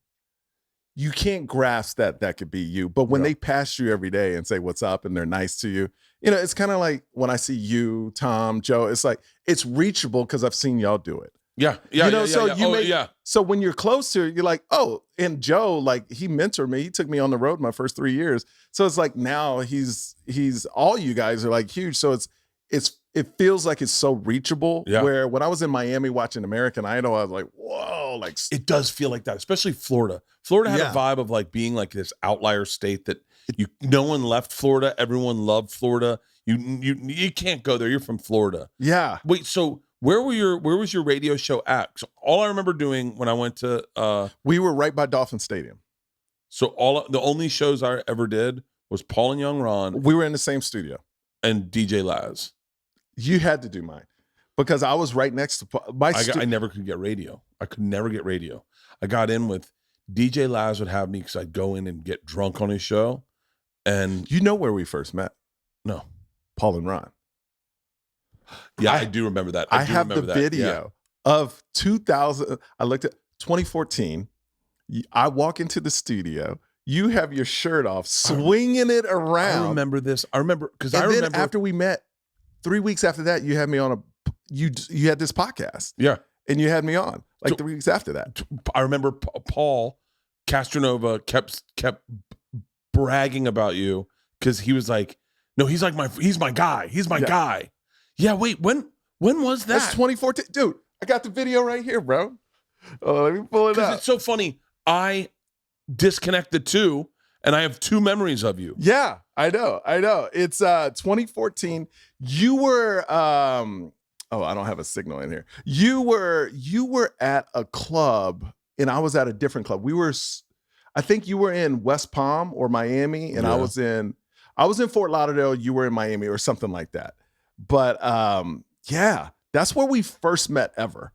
B: you can't grasp that could be you. But when they pass you every day and say what's up and they're nice to you, it's kind of like when I see you, Tom, Joe, it's like it's reachable because I've seen y'all do it.
A: Yeah. Yeah.
B: So when you're close to it, you're like, oh, and Joe, like he mentored me. He took me on the road my first 3 years. So it's like now he's all you guys are like huge. So it feels like it's so reachable.
A: Yeah.
B: Where when I was in Miami watching American Idol, I was like, whoa, like
A: it does feel like that, especially Florida. Florida had a vibe of like being like this outlier state that no one left Florida. Everyone loved Florida. You can't go there. You're from Florida.
B: Yeah.
A: Wait, so where was your radio show at? So all I remember doing when I went to
B: we were right by Dolphin Stadium.
A: So the only shows I ever did was Paul and Young Ron.
B: We were in the same studio.
A: And DJ Laz.
B: You had to do mine because I was right next to
A: I never could get radio. I could never get radio. I got in with DJ Laz would have me because I'd go in and get drunk on his show. And
B: you know where we first met?
A: No.
B: Paul and Ron.
A: Yeah, I do remember that.
B: I have the video of 2000. I looked at 2014. I walk into the studio. You have your shirt off, swinging it around.
A: I remember this. I remember because
B: after we met, 3 weeks after that, you had me on you had this podcast.
A: Yeah,
B: and you had me on like 3 weeks after that.
A: I remember Paul Castronova kept bragging about you because he was like, no, he's my guy. He's my guy. Yeah, wait, when was that?
B: That's 2014. Dude, I got the video right here, bro. Oh, let me pull it up.
A: It's so funny. I disconnect the two, and I have two memories of you.
B: Yeah, I know. It's 2014. You were I don't have a signal in here. You were at a club, and I was at a different club. I think you were in West Palm or Miami, and I was in Fort Lauderdale. You were in Miami or something like that. But yeah, that's where we first met ever.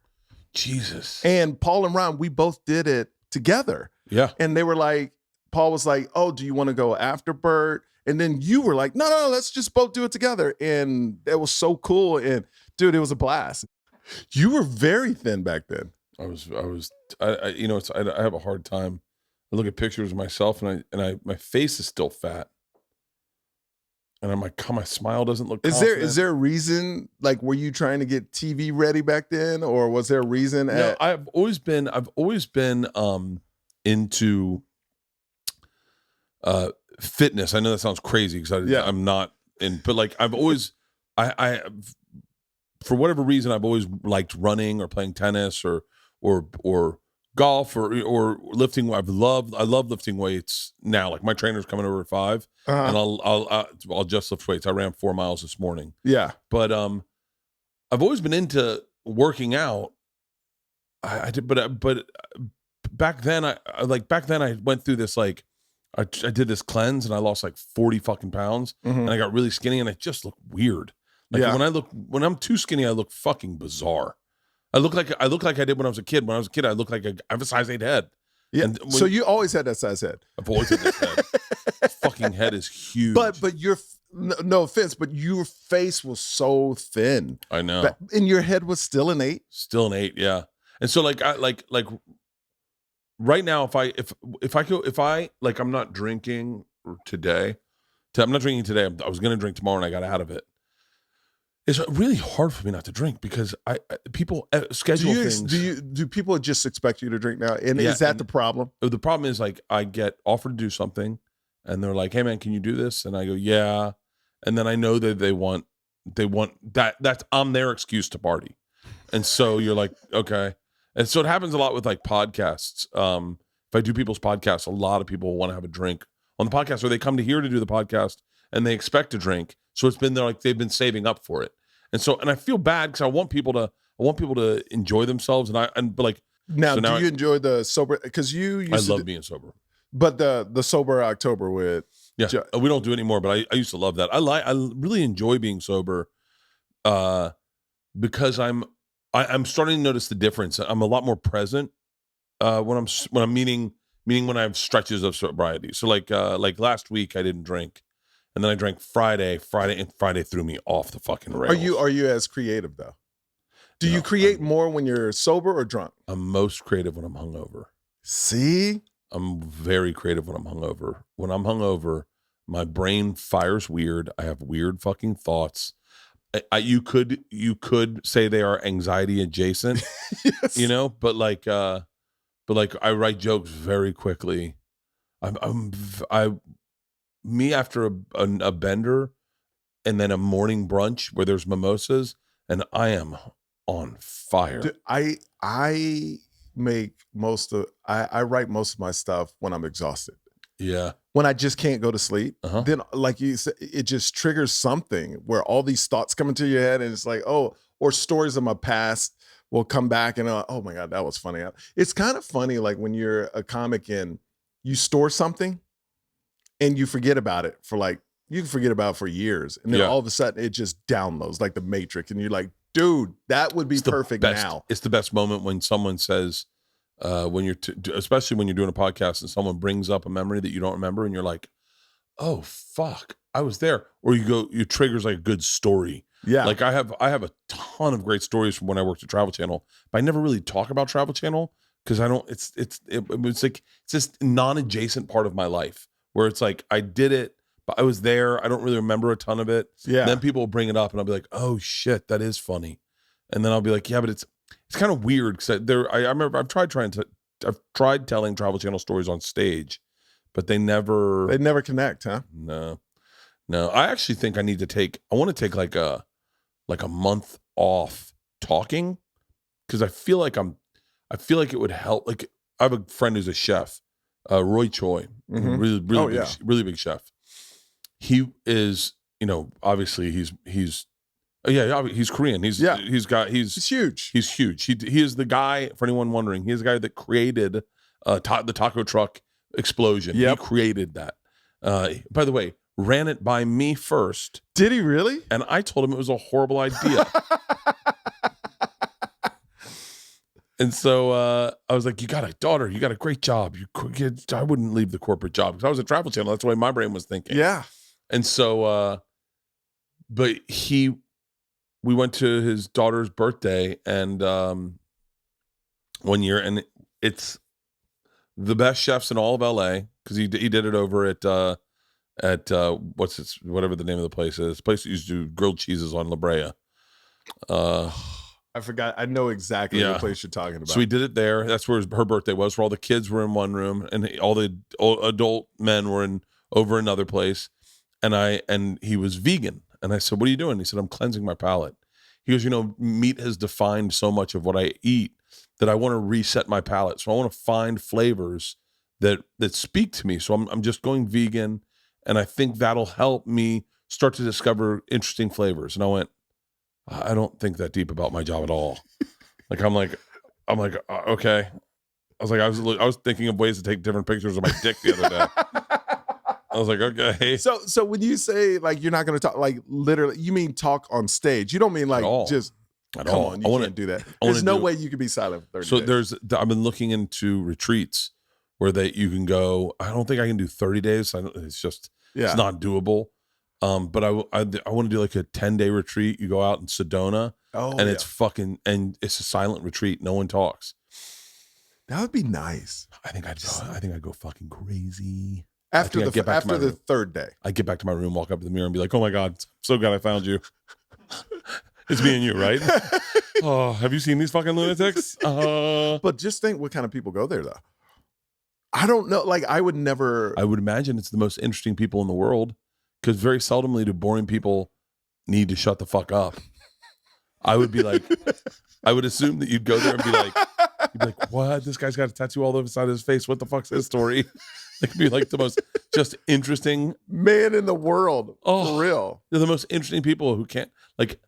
A: Jesus.
B: And Paul and Ron, we both did it together.
A: Yeah.
B: And they were like, Paul was like, oh, do you want to go after Bert? And then you were like, no, let's just both do it together. And it was so cool. And dude, it was a blast. You were very thin back then.
A: I have a hard time. I look at pictures of myself and my face is still fat. And I'm like, my smile doesn't look confident.
B: Is there a reason, like, were you trying to get TV ready back then? Or was there a reason?
A: No, I've always been into fitness. I know that sounds crazy because I'm not in, but like I've always, I for whatever reason, I've always liked running or playing tennis or golf or lifting. I love lifting weights now. Like my trainer's coming over at 5, and I'll just lift weights. I ran 4 miles this morning.
B: Yeah,
A: but I've always been into working out. I did, but back then I went through this like I did this cleanse and I lost like 40 fucking pounds and I got really skinny and I just look weird. Like when I'm too skinny, I look fucking bizarre. I look like I did when I was a kid. When I was a kid, I look like I have a size 8 head.
B: Yeah. So you always had that size head.
A: I've always had this head. Fucking head is huge.
B: But your no offense, but your face was so thin.
A: I know.
B: And your head was still an 8.
A: Still an 8, yeah. And so like right now, if I I'm not drinking today. I'm not drinking today. I was gonna drink tomorrow and I got out of it. It's really hard for me not to drink because people schedule things.
B: Do people just expect you to drink now? And is that the problem?
A: The problem is like I get offered to do something, and they're like, "Hey man, can you do this?" And I go, "Yeah," and then I know that they want that I'm their excuse to party, and so you're like, okay, and so it happens a lot with like podcasts. If I do people's podcasts, a lot of people want to have a drink on the podcast, or they come to here to do the podcast and they expect to drink. So it's been there like they've been saving up for it. And I feel bad because I want people to enjoy themselves. But like,
B: now,
A: so
B: do you enjoy the sober? Because you used
A: I love being sober.
B: But the sober October with
A: we don't do it anymore. But I used to love that. I really enjoy being sober, because I'm starting to notice the difference. I'm a lot more present when I'm meaning when I have stretches of sobriety. So like last week I didn't drink, and then I drank Friday threw me off the fucking rails.
B: Are you as creative though? Do you create more when you're sober or drunk?
A: I'm most creative when I'm hungover.
B: See?
A: I'm very creative when I'm hungover. When I'm hungover, my brain fires weird. I have weird fucking thoughts. You could say they are anxiety adjacent,
B: Yes.
A: but like I write jokes very quickly. Me after a bender and then a morning brunch where there's mimosas, and I am on fire.
B: Dude, I make I write most of my stuff when I'm exhausted.
A: Yeah.
B: When I just can't go to sleep, then like you said, it just triggers something where all these thoughts come into your head, and it's like, oh, or stories of my past will come back, and oh my God, that was funny. It's kind of funny, like when you're a comic and you store something and you forget about it you can forget about it for years, and then all of a sudden it just downloads like the Matrix, and you're like, dude, that would be perfect now.
A: It's the best moment when someone says, when you're especially when you're doing a podcast and someone brings up a memory that you don't remember, and you're like, oh fuck, I was there. Or you triggers like a good story.
B: Yeah.
A: Like I have a ton of great stories from when I worked at Travel Channel, but I never really talk about Travel Channel because I don't, it's like, it's this non-adjacent part of my life where it's like, I did it, but I was there. I don't really remember a ton of it.
B: Yeah.
A: And then people will bring it up and I'll be like, oh shit, that is funny. And then I'll be like, yeah, but it's kind of weird because I remember I've tried telling Travel Channel stories on stage, but they never
B: connect, huh?
A: No. I actually think I want to take like a month off talking, because I feel like it would help. Like I have a friend who's a chef, Roy Choi, really big chef. He is, obviously he's Korean. He's huge. He's huge. He is the guy, for anyone wondering, he is the guy that created the taco truck explosion. Yep. He created that. By the way, ran it by me first.
B: Did he really?
A: And I told him it was a horrible idea. And so I was like, you got a daughter. You got a great job. I wouldn't leave the corporate job because I was at Travel Channel. That's the way my brain was thinking.
B: Yeah.
A: And so, but we went to his daughter's birthday and one year, and it's the best chefs in all of LA because he did it over at whatever the name of the place is. The place that used to do grilled cheeses on La Brea.
B: I forgot. I know exactly the place you're talking about.
A: So we did it there. That's where her birthday was. Where all the kids were in one room, and all the adult men were over another place. And he was vegan. And I said, "What are you doing?" He said, "I'm cleansing my palate." He goes, meat has defined so much of what I eat that I want to reset my palate. So I want to find flavors that speak to me. So I'm just going vegan, and I think that'll help me start to discover interesting flavors. And I went, I don't think that deep about my job at all. I'm like, okay. I was thinking of ways to take different pictures of my dick the other day. I was like, okay.
B: So when you say like you're not going to talk, like literally, you mean talk on stage? You don't mean like just
A: at
B: come
A: all.
B: on, you can't do that. There's no way you can be silent for 30 days.
A: I've been looking into retreats where you can go. I don't think I can do 30 days. It's not doable. But I want to do like a 10-day retreat. You go out in Sedona, and it's a silent retreat. No one talks.
B: That would be nice.
A: I think I'd go fucking crazy.
B: After the third day,
A: I get back to my room, walk up to the mirror, and be like, "Oh my God, so glad I found you." It's me and you, right? Oh, have you seen these fucking lunatics?
B: But just think what kind of people go there, though. I don't know. Like, I would imagine
A: it's the most interesting people in the world, because very seldomly do boring people need to shut the fuck up. I would be like, I would assume that you'd go there and be like, You'd be like, what? This guy's got a tattoo all over the side of his face. What the fuck's his story? It could be like the most just interesting
B: man in the world. For real.
A: They're the most interesting people who can't like.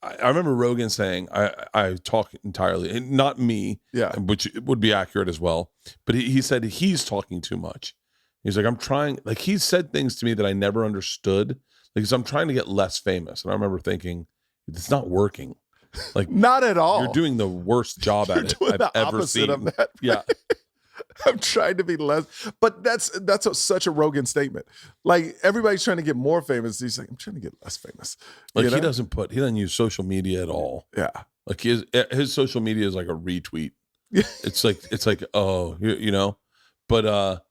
A: I remember Rogan saying, I talk entirely, and not me, which would be accurate as well. But he said he's talking too much. He's like, I'm trying, like he said things to me that I never understood because I'm trying to get less famous. And I remember thinking, it's not working. Like
B: not at all.
A: You're doing the worst job at it I've ever seen.
B: Of that.
A: Yeah.
B: I'm trying to be less, but that's such a Rogan statement. Like everybody's trying to get more famous. He's like, I'm trying to get less famous.
A: Like he doesn't use social media at all.
B: Yeah.
A: Like his social media is like a retweet. It's like, oh, you know, but,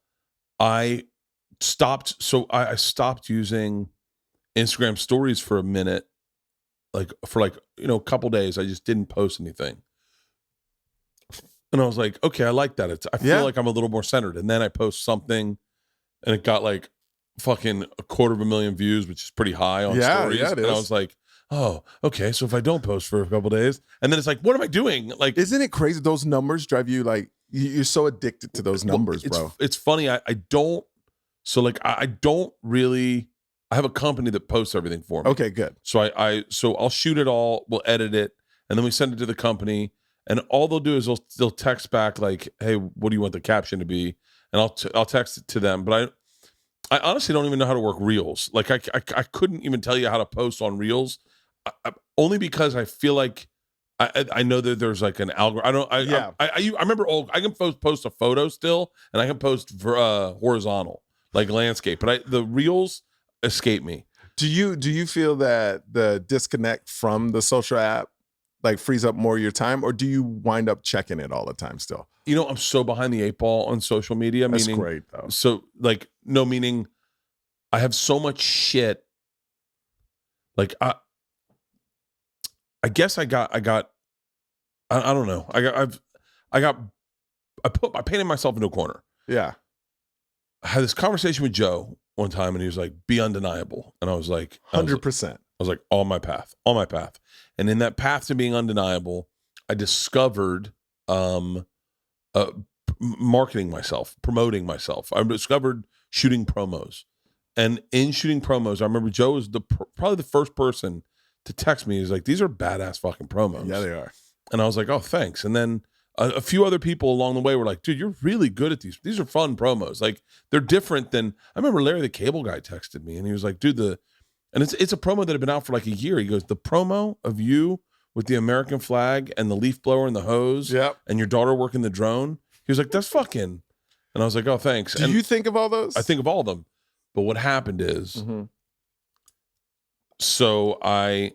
A: I stopped. So I stopped using Instagram stories for a minute, like for a couple days. I just didn't post anything. And I was like, okay, I like that. I feel like I'm a little more centered. And then I post something and it got like fucking 250,000 views, which is pretty high on stories.
B: Yeah, it
A: is. And I was like, oh, okay. So if I don't post for a couple days, and then it's like, what am I doing? Like,
B: isn't it crazy? Those numbers drive you like, you're so addicted to those numbers, bro.
A: It's funny. I don't really, I have a company that posts everything for me.
B: Okay, good.
A: So so I'll shoot it all, we'll edit it, and then we send it to the company. And all they'll do is they'll text back like, "Hey, what do you want the caption to be?" And I'll text it to them. But I honestly don't even know how to work Reels. Like I couldn't even tell you how to post on Reels, only because I feel like I know that there's like an algorithm. I remember I can post a photo still, and I can post horizontal like landscape. But the Reels escape me.
B: Do you feel that the disconnect from the social app like frees up more of your time, or do you wind up checking it all the time still?
A: You know, I'm so behind the 8 ball on social media.
B: That's great though.
A: So like, no, meaning I have so much shit. Like I guess I don't know. I painted myself into a corner.
B: Yeah.
A: I had this conversation with Joe one time and he was like, be undeniable. And I was like,
B: 100%.
A: I was like, on my path. And in that path to being undeniable, I discovered marketing myself, promoting myself. I discovered shooting promos. And in shooting promos, I remember Joe was probably the first person to text me. He's like, these are badass fucking promos.
B: Yeah, they are.
A: And I was like, oh, thanks. And then a few other people along the way were like, dude, you're really good at these. These are fun promos. Like, they're different than, I remember Larry the Cable Guy texted me and he was like, dude, and it's a promo that had been out for like a year. He goes, the promo of you with the American flag and the leaf blower and the hose and your daughter working the drone. He was like, that's fucking. And I was like, oh, thanks.
B: Do you think of all those?
A: I think of all of them. But what happened is, so I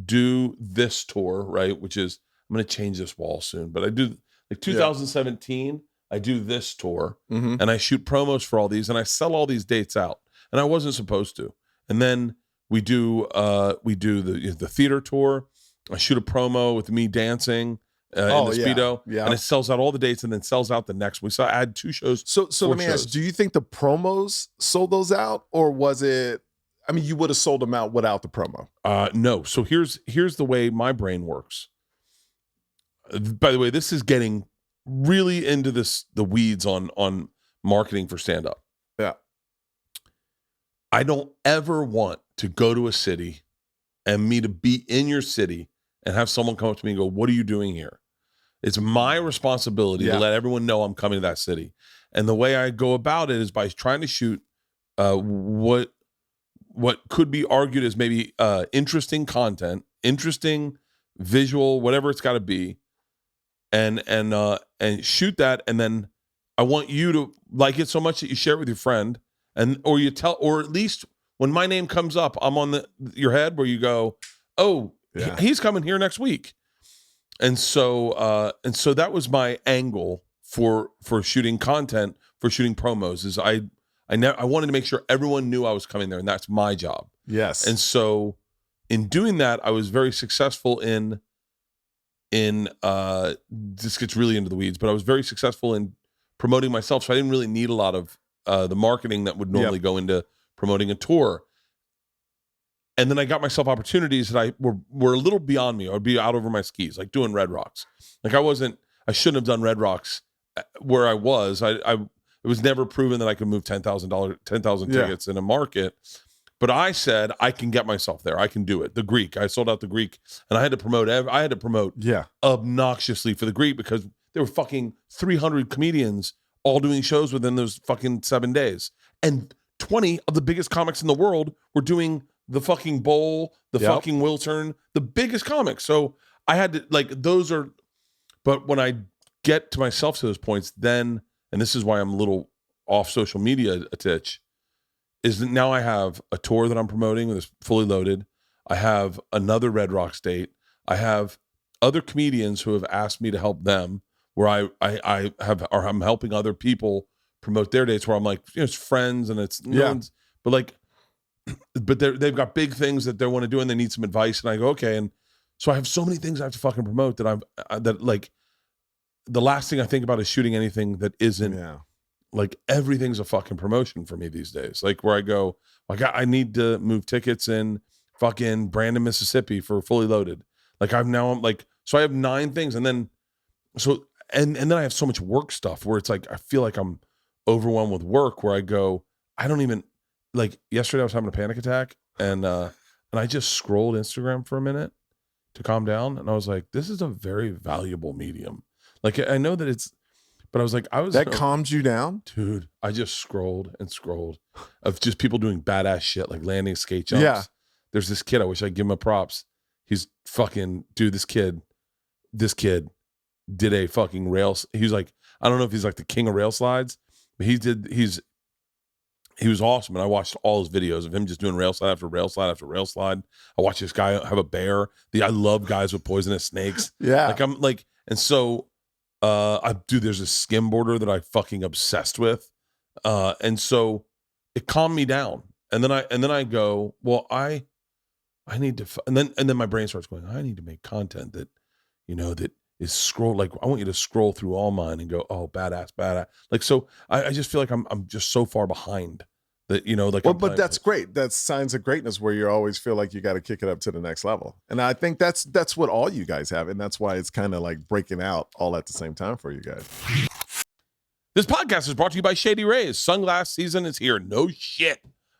A: do this tour, right? Which is, I'm going to change this wall soon, but I do like 2017, I do this tour and I shoot promos for all these and I sell all these dates out and I wasn't supposed to. And then we do the theater tour. I shoot a promo with me dancing in the Speedo and it sells out all the dates and then sells out the next. So I had 2 shows.
B: So let me ask, do you think the promos sold those out or was it, I mean, you would have sold them out without the promo?
A: No. So here's the way my brain works. By the way, this is getting really into the weeds on marketing for stand-up.
B: Yeah.
A: I don't ever want to go to a city and me to be in your city and have someone come up to me and go, what are you doing here? It's my responsibility to let everyone know I'm coming to that city. And the way I go about it is by trying to shoot what could be argued as maybe interesting content, interesting visual, whatever it's got to be, and shoot that. And then I want you to like it so much that you share it with your friend, or you tell, or at least when my name comes up, I'm on your head where you go, oh, he's coming here next week. And so that was my angle for shooting content, for shooting promos, is I wanted to make sure everyone knew I was coming there, and that's my job.
B: Yes.
A: And so in doing that, I was very successful in this gets really into the weeds, but I was very successful in promoting myself. So I didn't really need a lot of the marketing that would normally go into promoting a tour. And then I got myself opportunities that were a little beyond me. I would be out over my skis, like doing Red Rocks. Like I shouldn't have done Red Rocks where I was. It was never proven that I could move $10,000 tickets in a market. But I said, I can get myself there. I can do it. The Greek, I sold out the Greek, and I had to promote obnoxiously for the Greek because there were fucking 300 comedians all doing shows within those fucking 7 days. And 20 of the biggest comics in the world were doing the fucking bowl, the fucking Wiltern, the biggest comics. So I had to, like, but when I get to myself to those points, then, and this is why I'm a little off social media a titch, is that now I have a tour that I'm promoting that's fully loaded. I have another Red Rocks date. I have other comedians who have asked me to help them, where I'm helping other people promote their dates, where I'm like, it's friends and it's but they've got big things that they want to do and they need some advice, and I go, okay. And so I have so many things I have to fucking promote that like the last thing I think about is shooting anything that isn't like everything's a fucking promotion for me these days. Like where I go, like I need to move tickets in fucking Brandon, Mississippi for Fully Loaded. Like I'm like, so I have 9 things, and then and then I have so much work stuff where it's like I feel like I'm overwhelmed with work, where I go, I don't even, like yesterday I was having a panic attack, and I just scrolled Instagram for a minute to calm down, and I was like, this is a very valuable medium. Like I know that it's, but I was like,
B: that calms you down,
A: dude. I just scrolled and scrolled of just people doing badass shit, like landing skate jumps.
B: Yeah.
A: There's this kid, I wish I'd give him a props. He's fucking, dude, this kid did a fucking rails. He's like, I don't know if he's like the king of rail slides, but he was awesome. And I watched all his videos of him just doing rail slide after rail slide after rail slide. I watched this guy have a bear. I love guys with poisonous snakes.
B: Yeah.
A: Like I'm like, and so there's a skimboarder that I fucking obsessed with. And so it calmed me down. And then I go, well, I need to, and then my brain starts going, I need to make content that, that is scroll. Like I want you to scroll through all mine and go, oh, badass. Like, so I just feel like I'm just so far behind that, like,
B: well, but that's great. That's signs of greatness where you always feel like you got to kick it up to the next level. And I think that's what all you guys have. And that's why it's kind of like breaking out all at the same time for you guys.
A: This podcast is brought to you by Shady Rays. Sunglass season is here. No shit.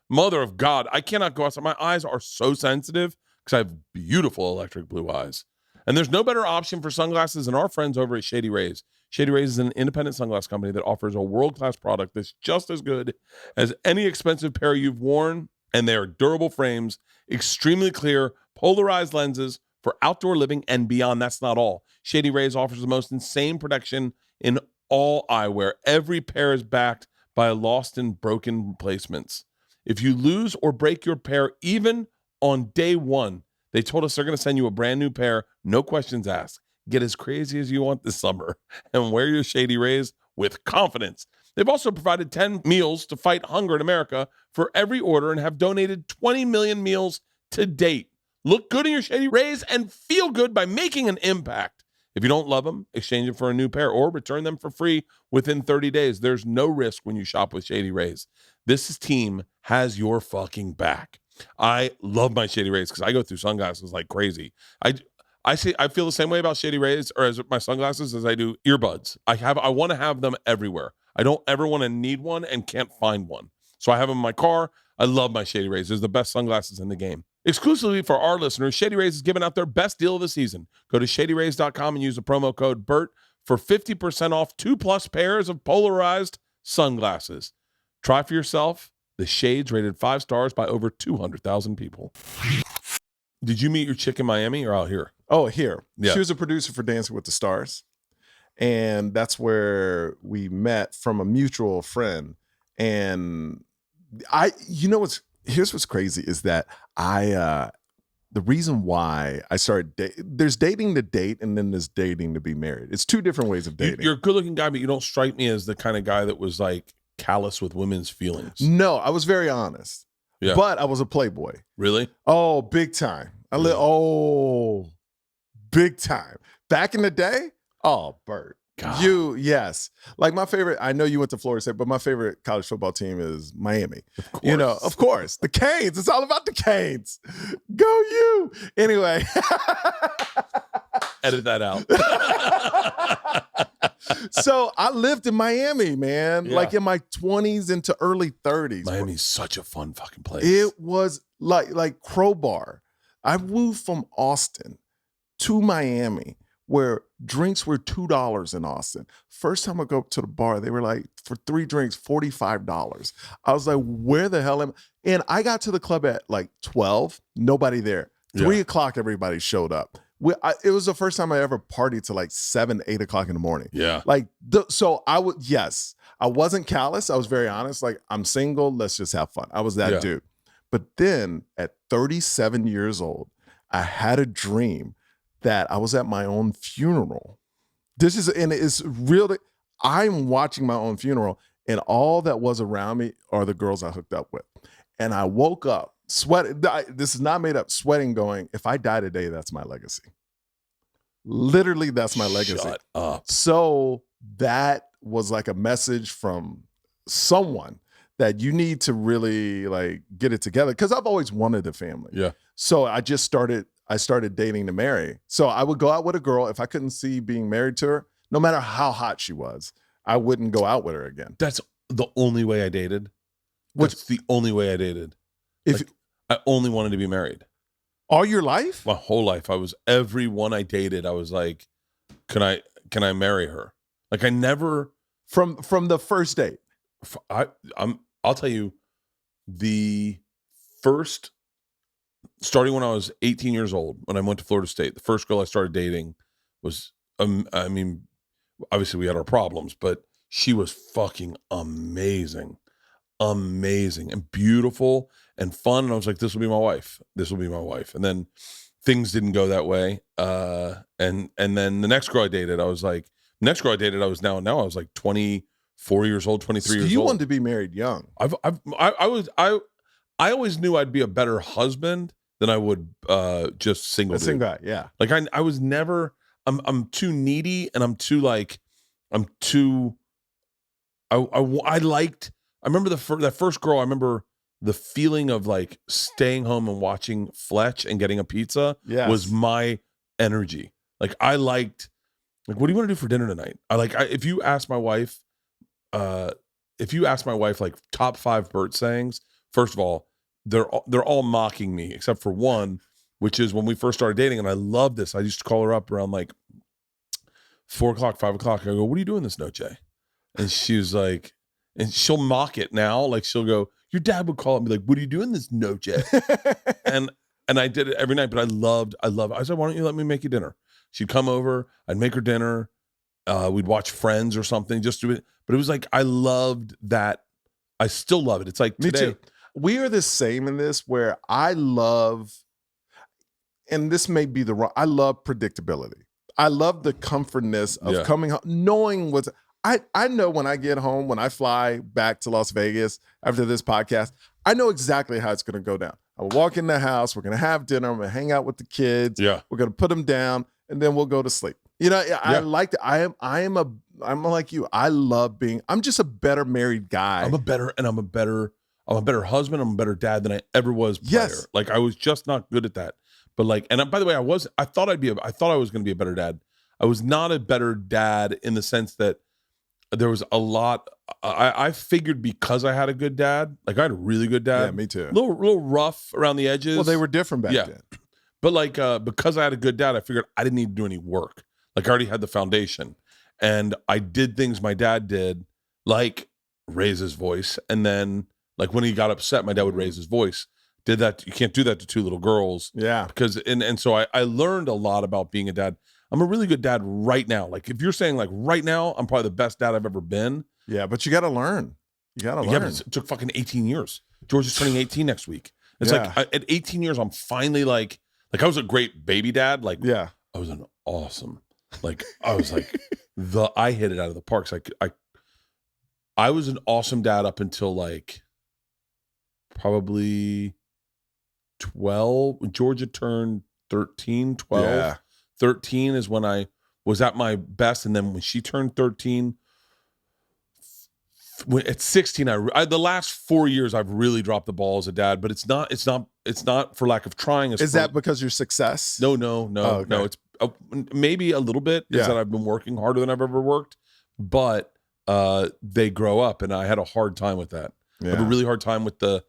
A: Mother of God. I cannot go outside. My eyes are so sensitive because I have beautiful electric blue eyes. And there's no better option for sunglasses than our friends over at Shady Rays. Shady Rays is an independent sunglass company that offers a world-class product that's just as good as any expensive pair you've worn, and they are durable frames, extremely clear, polarized lenses for outdoor living and beyond. That's not all. Shady Rays offers the most insane protection in all eyewear. Every pair is backed by lost and broken replacements. If you lose or break your pair, even on day one, they told us they're going to send you a brand new pair, no questions asked. Get as crazy as you want this summer and wear your Shady Rays with confidence. They've also provided 10 meals to fight hunger in America for every order and have donated 20 million meals to date. Look good in your Shady Rays and feel good by making an impact. If you don't love them, exchange them for a new pair or return them for free within 30 days. There's no risk when you shop with Shady Rays. This team has your fucking back. I love my Shady Rays because I go through sunglasses like crazy. I feel the same way about Shady Rays or as my sunglasses as I do earbuds. I want to have them everywhere. I don't ever want to need one and can't find one. So I have them in my car. I love my Shady Rays. They're the best sunglasses in the game. Exclusively for our listeners, Shady Rays is giving out their best deal of the season. Go to shadyrays.com and use the promo code BERT for 50% off 2+ pairs of polarized sunglasses. Try for yourself. The shades rated 5 stars by over 200,000 people. Did you meet your chick in Miami or out here?
B: Oh, here.
A: Yeah.
B: She was a producer for Dancing with the Stars. And that's where we met from a mutual friend. And here's what's crazy is that the reason why I started there's dating to date and then there's dating to be married. It's 2 different ways of dating.
A: You're a good looking guy, but you don't strike me as the kind of guy that was like callous with women's feelings.
B: No, I was very honest. Yeah. But I was a playboy.
A: Really?
B: Oh, big time. Big time. Back in the day, oh, Bert.
A: God.
B: Yes. Like my favorite, I know you went to Florida State, but my favorite college football team is Miami.
A: Of course.
B: You know, of course. The Canes. It's all about the Canes. Go you. Anyway.
A: Edit that out.
B: So I lived in Miami, man,
A: Yeah.
B: like in my 20s into early 30s.
A: Miami's such a fun fucking place.
B: It was like Crowbar. I moved from Austin to Miami where drinks were $2 in Austin. First time I go up to the bar, they were like, for 3 drinks, $45. I was like, where the hell am I? And I got to the club at like 12, nobody there. 3 o'clock, everybody showed up. It was the first time I ever partied to like 7, 8 o'clock in the morning.
A: Yeah.
B: Like, so I would, yes, I wasn't callous. I was very honest. Like, I'm single. Let's just have fun. I was that dude. But then at 37 years old, I had a dream that I was at my own funeral. And it's real. I'm watching my own funeral, and all that was around me are the girls I hooked up with. And I woke up sweating. This is not made up, sweating, going, if I die today, that's my legacy. Literally, that's my legacy.
A: Shut up.
B: So that was like a message from someone that you need to really like get it together. Because I've always wanted a family.
A: Yeah.
B: So I started dating to marry. So I would go out with a girl. If I couldn't see being married to her, no matter how hot she was, I wouldn't go out with her again.
A: That's the only way I dated. That's the only way I dated. I only wanted to be married.
B: All your life?
A: My whole life. Everyone I dated, I was like, can I marry her? Like I never
B: from the first date.
A: I'll tell you, the first, starting when I was 18 years old, when I went to Florida State, the first girl I started dating was, I mean, obviously we had our problems, but she was fucking amazing and beautiful and fun. And I was like, this will be my wife. And then things didn't go that way. And then the next girl I dated, I was like, now I was like 24 years old, 23 years old.
B: You wanted to be married young.
A: I always knew I'd be a better husband than I would just single.
B: Single guy, yeah.
A: Like I was never. I'm too needy, and I remember that first girl. I remember the feeling of like staying home and watching Fletch and getting a pizza was my energy. Like I liked, like, what do you want to do for dinner tonight? If you ask my wife, like top 5 Bert sayings, first of all, they're all mocking me except for one, which is when we first started dating, and I love this. I used to call her up around like 4 o'clock, 5 o'clock. I go, what are you doing this noche? And she was like, and she'll mock it now. Like she'll go, your dad would call it and be like, what are you doing this noche? and I did it every night, but I loved it. I said, why don't you let me make you dinner? She'd come over, I'd make her dinner. We'd watch Friends or something, just do it. But it was like, I loved that. I still love it. It's like today.
B: Me too. We are the same in this, where I love, and this may be I love predictability. I love the comfortness of coming home, knowing I know when I get home, when I fly back to Las Vegas after this podcast, I know exactly how it's going to go down. I'll walk in the house, we're going to have dinner, I'm going to hang out with the kids, we're going to put them down, and then we'll go to sleep. You know, I like that. I'm like you. I love I'm just a better married guy.
A: I'm a better husband, I'm a better dad than I ever was prior.
B: Yes.
A: Like I was just not good at that. But like, and by the way, I thought I was going to be a better dad. I was not a better dad in the sense that there was a lot. I figured because I had a good dad, like I had a really good dad.
B: Yeah, me too.
A: A little rough around the edges.
B: Well, they were different back then.
A: But like, because I had a good dad, I figured I didn't need to do any work. Like I already had the foundation, and I did things my dad did, like raise his voice. And then like when he got upset, my dad would raise his voice. Did that. You can't do that to 2 little girls.
B: Yeah.
A: Because, and so I learned a lot about being a dad. I'm a really good dad right now. Like if you're saying like right now, I'm probably the best dad I've ever been.
B: Yeah, but you got to learn. Yeah,
A: but it took fucking 18 years. George is turning 18 next week. It's like at 18 years, I'm finally like I was a great baby dad. Like I was an awesome, like I was like I hit it out of the parks. Like I was an awesome dad up until like probably 12. When Georgia turned 13, 12. Yeah. 13 is when I was at my best. And then when she turned 13, at 16, the last 4 years I've really dropped the ball as a dad, but it's not for lack of trying.
B: Is that because your success?
A: No,
B: okay.
A: no. It's maybe a little bit is that I've been working harder than I've ever worked, but they grow up, and I had a hard time with that. I have a really hard time with the,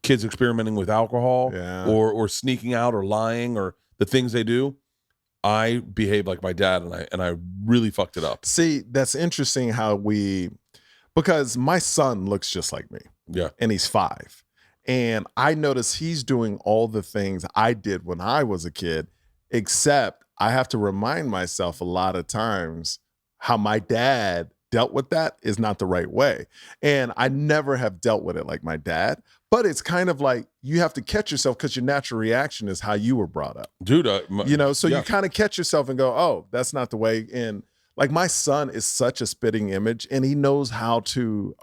A: kids experimenting with alcohol or sneaking out or lying or the things they do. I behave like my dad, and I really fucked it up.
B: See, that's interesting because my son looks just like me.
A: Yeah.
B: And he's 5. And I notice he's doing all the things I did when I was a kid, except I have to remind myself a lot of times how my dad dealt with that is not the right way. And I never have dealt with it like my dad, but it's kind of like you have to catch yourself because your natural reaction is how you were brought up.
A: Dude,
B: you kind of catch yourself and go, oh, that's not the way. And like my son is such a spitting image, and he knows how to,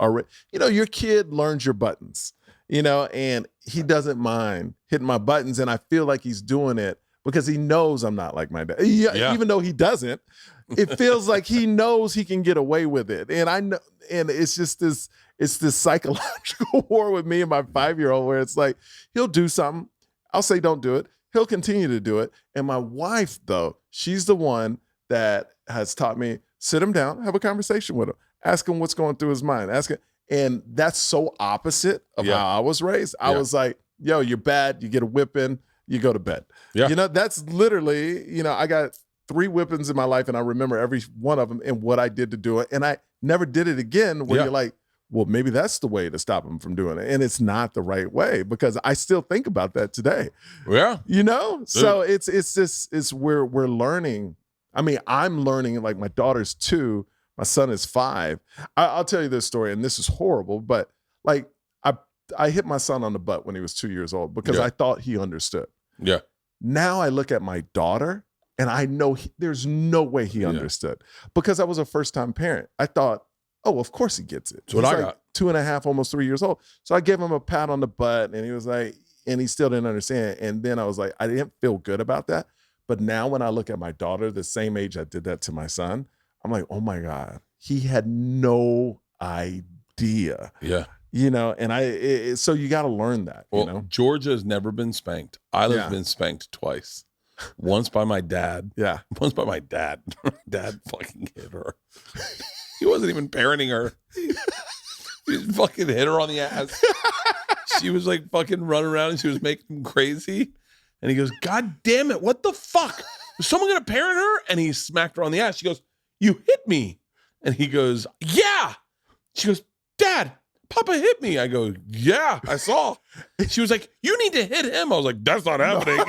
B: your kid learns your buttons, and he doesn't mind hitting my buttons. And I feel like he's doing it because he knows I'm not like my dad. Even though he doesn't, it feels like he knows he can get away with it. And I know, and it's just this psychological war with me and my 5-year-old where it's like, he'll do something. I'll say, don't do it. He'll continue to do it. And my wife, though, she's the one that has taught me, sit him down, have a conversation with him, ask him what's going through his mind, ask him. And that's so opposite of how I was raised. I was like, yo, you're bad. You get a whipping, you go to bed.
A: Yeah.
B: That's literally, I got 3 whippings in my life, and I remember every one of them and what I did to do it. And I never did it again where you're like, well, maybe that's the way to stop him from doing it. And it's not the right way, because I still think about that today.
A: Yeah.
B: So it's we're learning. I mean, I'm learning, like my daughter's 2, my son is 5. I'll tell you this story, and this is horrible, but like I hit my son on the butt when he was 2 years old because I thought he understood.
A: Yeah.
B: Now I look at my daughter, and I know there's no way he understood because I was a first-time parent. I thought, oh, of course he gets it.
A: That's what I got.
B: 2.5, almost 3 years old. So I gave him a pat on the butt, and he was like, and he still didn't understand. And then I was like, I didn't feel good about that. But now when I look at my daughter, the same age I did that to my son, I'm like, oh my God, he had no idea.
A: Yeah.
B: And so you got to learn that.
A: Well, Georgia has never been spanked. Isla's been spanked twice. Once by my dad.
B: Yeah.
A: Once by my dad. Dad fucking hit her. He wasn't even parenting her. He just fucking hit her on the ass. She was like fucking running around, and she was making him crazy. And he goes, God damn it, what the fuck? Is someone gonna parent her? And he smacked her on the ass. She goes, you hit me. And he goes, yeah. She goes, Dad, Papa hit me. I go, yeah, I saw. She was like, you need to hit him. I was like, that's not happening.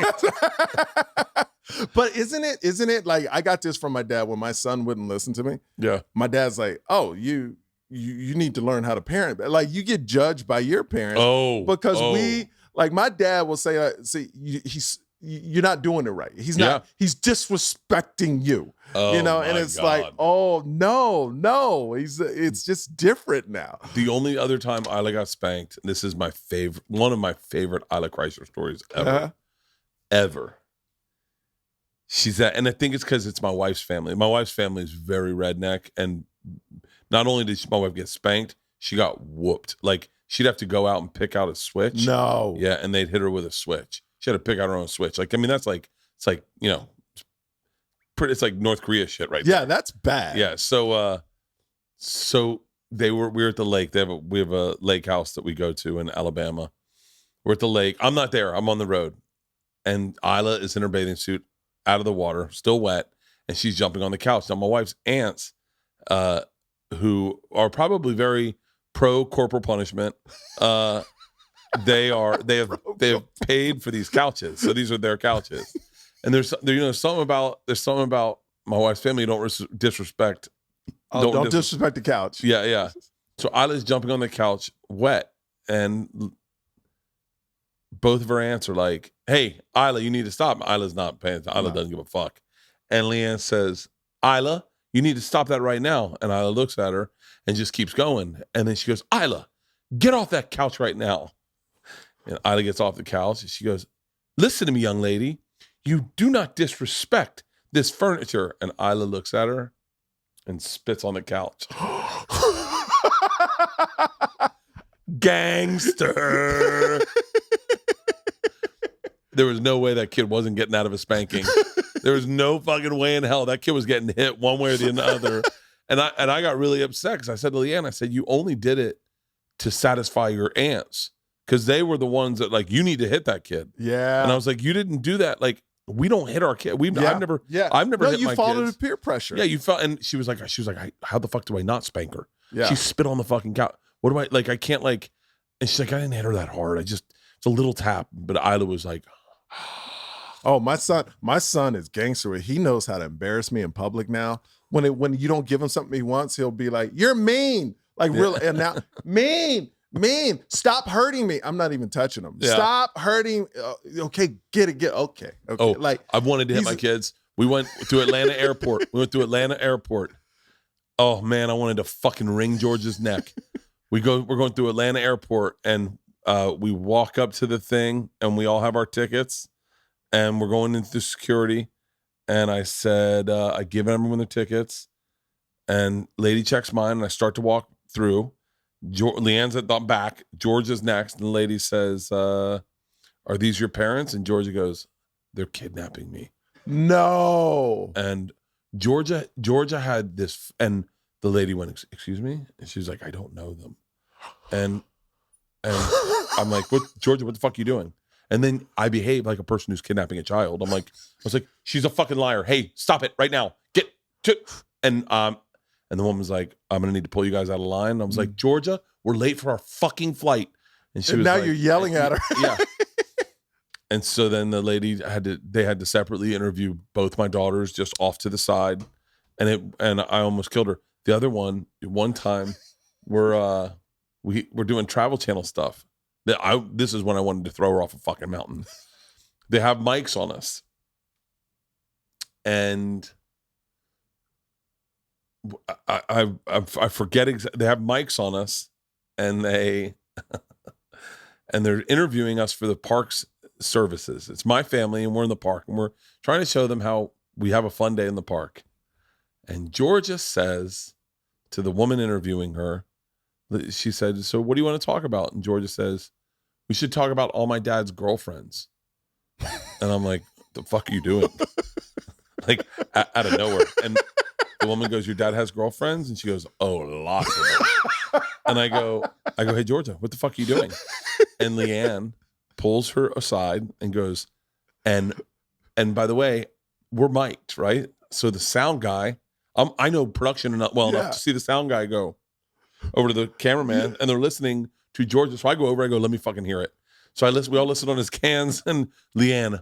B: But isn't it like, I got this from my dad when my son wouldn't listen to me.
A: Yeah.
B: My dad's like, oh, you need to learn how to parent. Like, you get judged by your parents. Because my dad will say, see, you're not doing it right. He's not, he's disrespecting you, and it's like, oh, no. It's just different now.
A: The only other time Isla got spanked, this is one of my favorite Isla Kreischer stories ever. She's and I think it's because it's my wife's family. My wife's family is very redneck, and not only did my wife get spanked, she got whooped. Like, she'd have to go out and pick out a switch.
B: No.
A: Yeah, and they'd hit her with a switch. She had to pick out her own switch. Like, I mean, it's like it's like North Korea shit right there.
B: Yeah, that's bad.
A: Yeah, so we were at the lake. We have a lake house that we go to in Alabama. We're at the lake. I'm not there. I'm on the road. And Isla is in her bathing suit, out of the water, still wet, and she's jumping on the couch. Now, my wife's aunts, who are probably very pro corporal punishment, they have paid for these couches, so these are their couches. And there's something about my wife's family. You don't disrespect.
B: Don't disrespect the couch.
A: Yeah. So Isla's jumping on the couch, wet, and both of her aunts are like, hey, Isla, you need to stop. Isla's not paying attention. Isla doesn't give a fuck. And Leanne says, Isla, you need to stop that right now. And Isla looks at her and just keeps going. And then she goes, Isla, get off that couch right now. And Isla gets off the couch and she goes, listen to me, young lady. You do not disrespect this furniture. And Isla looks at her and spits on the couch. Gangster. There was no way that kid wasn't getting out of a spanking. There was no fucking way in hell that kid was getting hit one way or the other. And I got really upset because I said to Leanne, I said, you only did it to satisfy your aunts because they were the ones that like, you need to hit that kid.
B: Yeah.
A: And I was like, you didn't do that. Like, we don't hit our kid. I've never hit my kids.
B: You fall into peer pressure.
A: Yeah, you felt, and she was like, how the fuck do I not spank her?
B: Yeah.
A: She spit on the fucking couch. What do I, like, I can't like, and she's like, I didn't hit her that hard. It's a little tap. But Isla was like,
B: oh, my son is gangster. He knows how to embarrass me in public now. When you don't give him something he wants, he'll be like, you're mean. Like really, and now mean, stop hurting me. I'm not even touching him. Yeah. Stop hurting. Okay, get it. Okay.
A: Oh,
B: like
A: I wanted to hit my kids. We went to Atlanta Airport. Oh man, I wanted to fucking wring George's neck. We're going through Atlanta Airport, and we walk up to the thing, and we all have our tickets, and we're going into security. And I said, I give everyone their tickets, and lady checks mine, and I start to walk through. Leanne's at the back. George is next, and the lady says, "Are these your parents?" And Georgia goes, "They're kidnapping me."
B: No.
A: And Georgia had this, and the lady went, "Excuse me?" And she's like, "I don't know them." And I'm like, "What, Georgia? What the fuck are you doing?" And then I behave like a person who's kidnapping a child. I was like, "She's a fucking liar. Hey, stop it right now. Get to." And the woman's like, "I'm gonna need to pull you guys out of line." And I was like, "Georgia, we're late for our fucking flight." And she was
B: now
A: like,
B: you're yelling at her.
A: Yeah. And so then the lady had to separately interview both my daughters just off to the side, and I almost killed her. The other one time, we're doing Travel Channel stuff. This is when I wanted to throw her off a fucking mountain. They have mics on us, and I forget they have mics on us, and they're interviewing us for the parks services. It's my family, and we're in the park, and we're trying to show them how we have a fun day in the park. And Georgia says to the woman interviewing her, she said, "So what do you want to talk about?" And Georgia says, "We should talk about all my dad's girlfriends." And I'm like, "The fuck are you doing?" Like out of nowhere. And the woman goes, "Your dad has girlfriends?" And she goes, "Oh, lots of them." And I go, "Hey, Georgia, what the fuck are you doing?" And Leanne pulls her aside and goes, and by the way, we're mic'd, right? So the sound guy, I know production enough to see the sound guy go over to the cameraman, and they're listening to Georgia. So I go over, I go, "Let me fucking hear it." So we all listen on his cans, and Leanne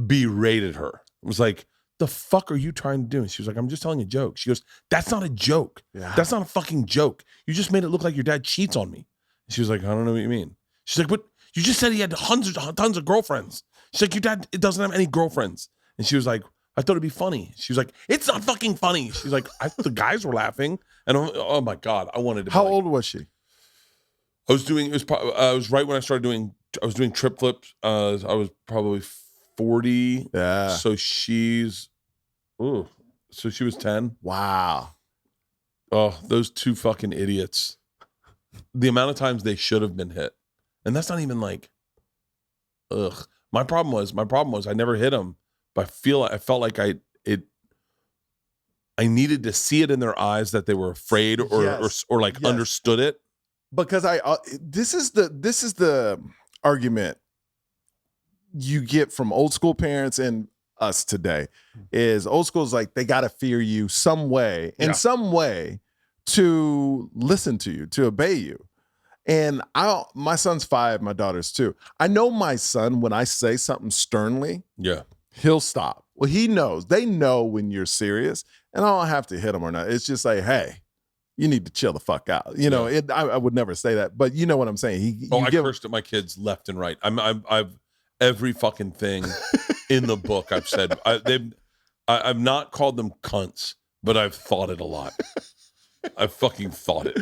A: berated her. It was like, "The fuck are you trying to do?" And she was like, "I'm just telling a joke." She goes, "That's not a joke. Yeah. That's not a fucking joke. You just made it look like your dad cheats on me." And she was like, "I don't know what you mean." She's like, "What? You just said he had tons of girlfriends." She's like, "Your dad doesn't have any girlfriends." And she was like, "I thought it'd be funny." She was like, "It's not fucking funny." She's like, "The guys were laughing." And oh my God, I wanted to.
B: How old was she?
A: I was right when I started doing trip flips. I was probably 40.
B: Yeah.
A: So she was 10.
B: Wow.
A: Oh, those two fucking idiots. The amount of times they should have been hit. And that's not even like, ugh. My problem was I never hit them, but I felt like I needed to see it in their eyes that they were afraid or understood it.
B: Because this is the argument you get from old school parents and us today. Is old school's like they got to fear you in some way to listen to you, to obey you. And my son's 5, my daughter's 2. I know my son, when I say something sternly, he'll stop. Well, he knows. They know when you're serious, and I don't have to hit him or not. It's just like, hey, you need to chill the fuck out. You know, I would never say that, but you know what I'm saying.
A: I cursed at my kids left and right. I've every fucking thing in the book I've said. I've not called them cunts, but I've thought it a lot. I fucking thought it.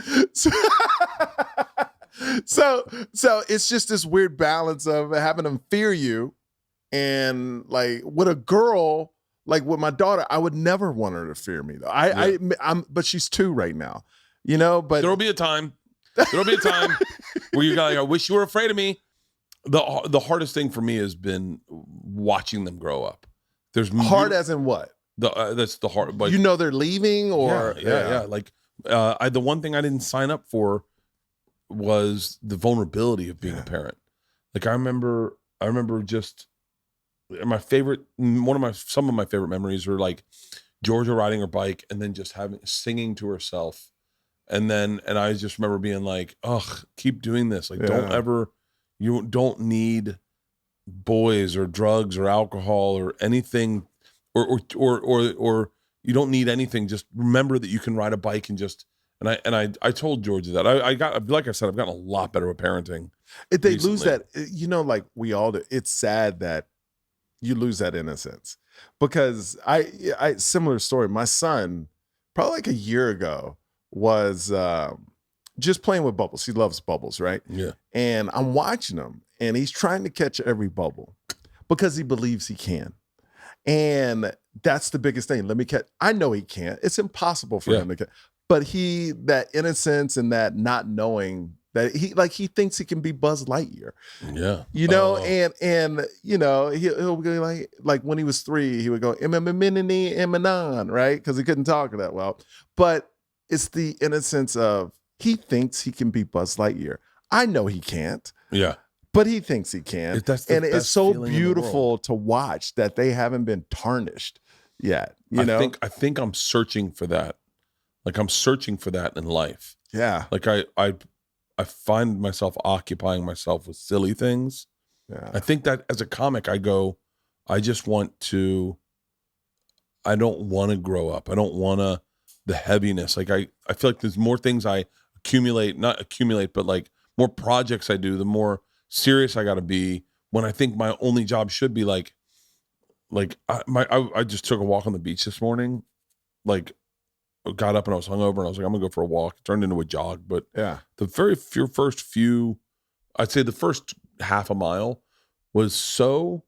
B: So it's just this weird balance of having them fear you, and like with a girl, Like with my daughter, I would never want her to fear me though. But she's 2 right now, but
A: There'll be a time where you're like, I wish you were afraid of me. The hardest thing for me has been watching them grow up. There's
B: hard as in what?
A: That's the hard. Like,
B: They're leaving or
A: yeah. Like the one thing I didn't sign up for was the vulnerability of being a parent. Like I remember just some of my favorite memories are like Georgia riding her bike and then just singing to herself. And I just remember being like, ugh, keep doing this. Like, you don't need boys or drugs or alcohol or anything, or you don't need anything. Just remember that you can ride a bike and just, I told Georgia that like I said, I've gotten a lot better at parenting.
B: They lose that, like we all do. It's sad that you lose that innocence because I similar story. My son, probably like a year ago, was just playing with bubbles. He loves bubbles, right?
A: Yeah.
B: And I'm watching him, and he's trying to catch every bubble because he believes he can. And that's the biggest thing. Let me catch. I know he can't. It's impossible for him to catch. But that innocence and that not knowing that he thinks he can be Buzz Lightyear.
A: Yeah.
B: And he'll be like when he was 3, he would go, Emanan, right? Because he couldn't talk that well. But it's the innocence of he thinks he can be Buzz Lightyear. I know he can't.
A: Yeah.
B: But he thinks he can. It's so beautiful to watch that they haven't been tarnished yet. I
A: think I'm searching for that. Like I'm searching for that in life.
B: Yeah.
A: Like I find myself occupying myself with silly things.
B: Yeah.
A: I think that as a comic, I don't want to grow up. I don't want the heaviness. Like I feel like there's more things I not accumulate, but like more projects I do, the more serious I got to be, when I think my only job should be like I just took a walk on the beach this morning, like got up and I was hungover and I was like, I'm gonna go for a walk. It turned into a jog, but the first half a mile was so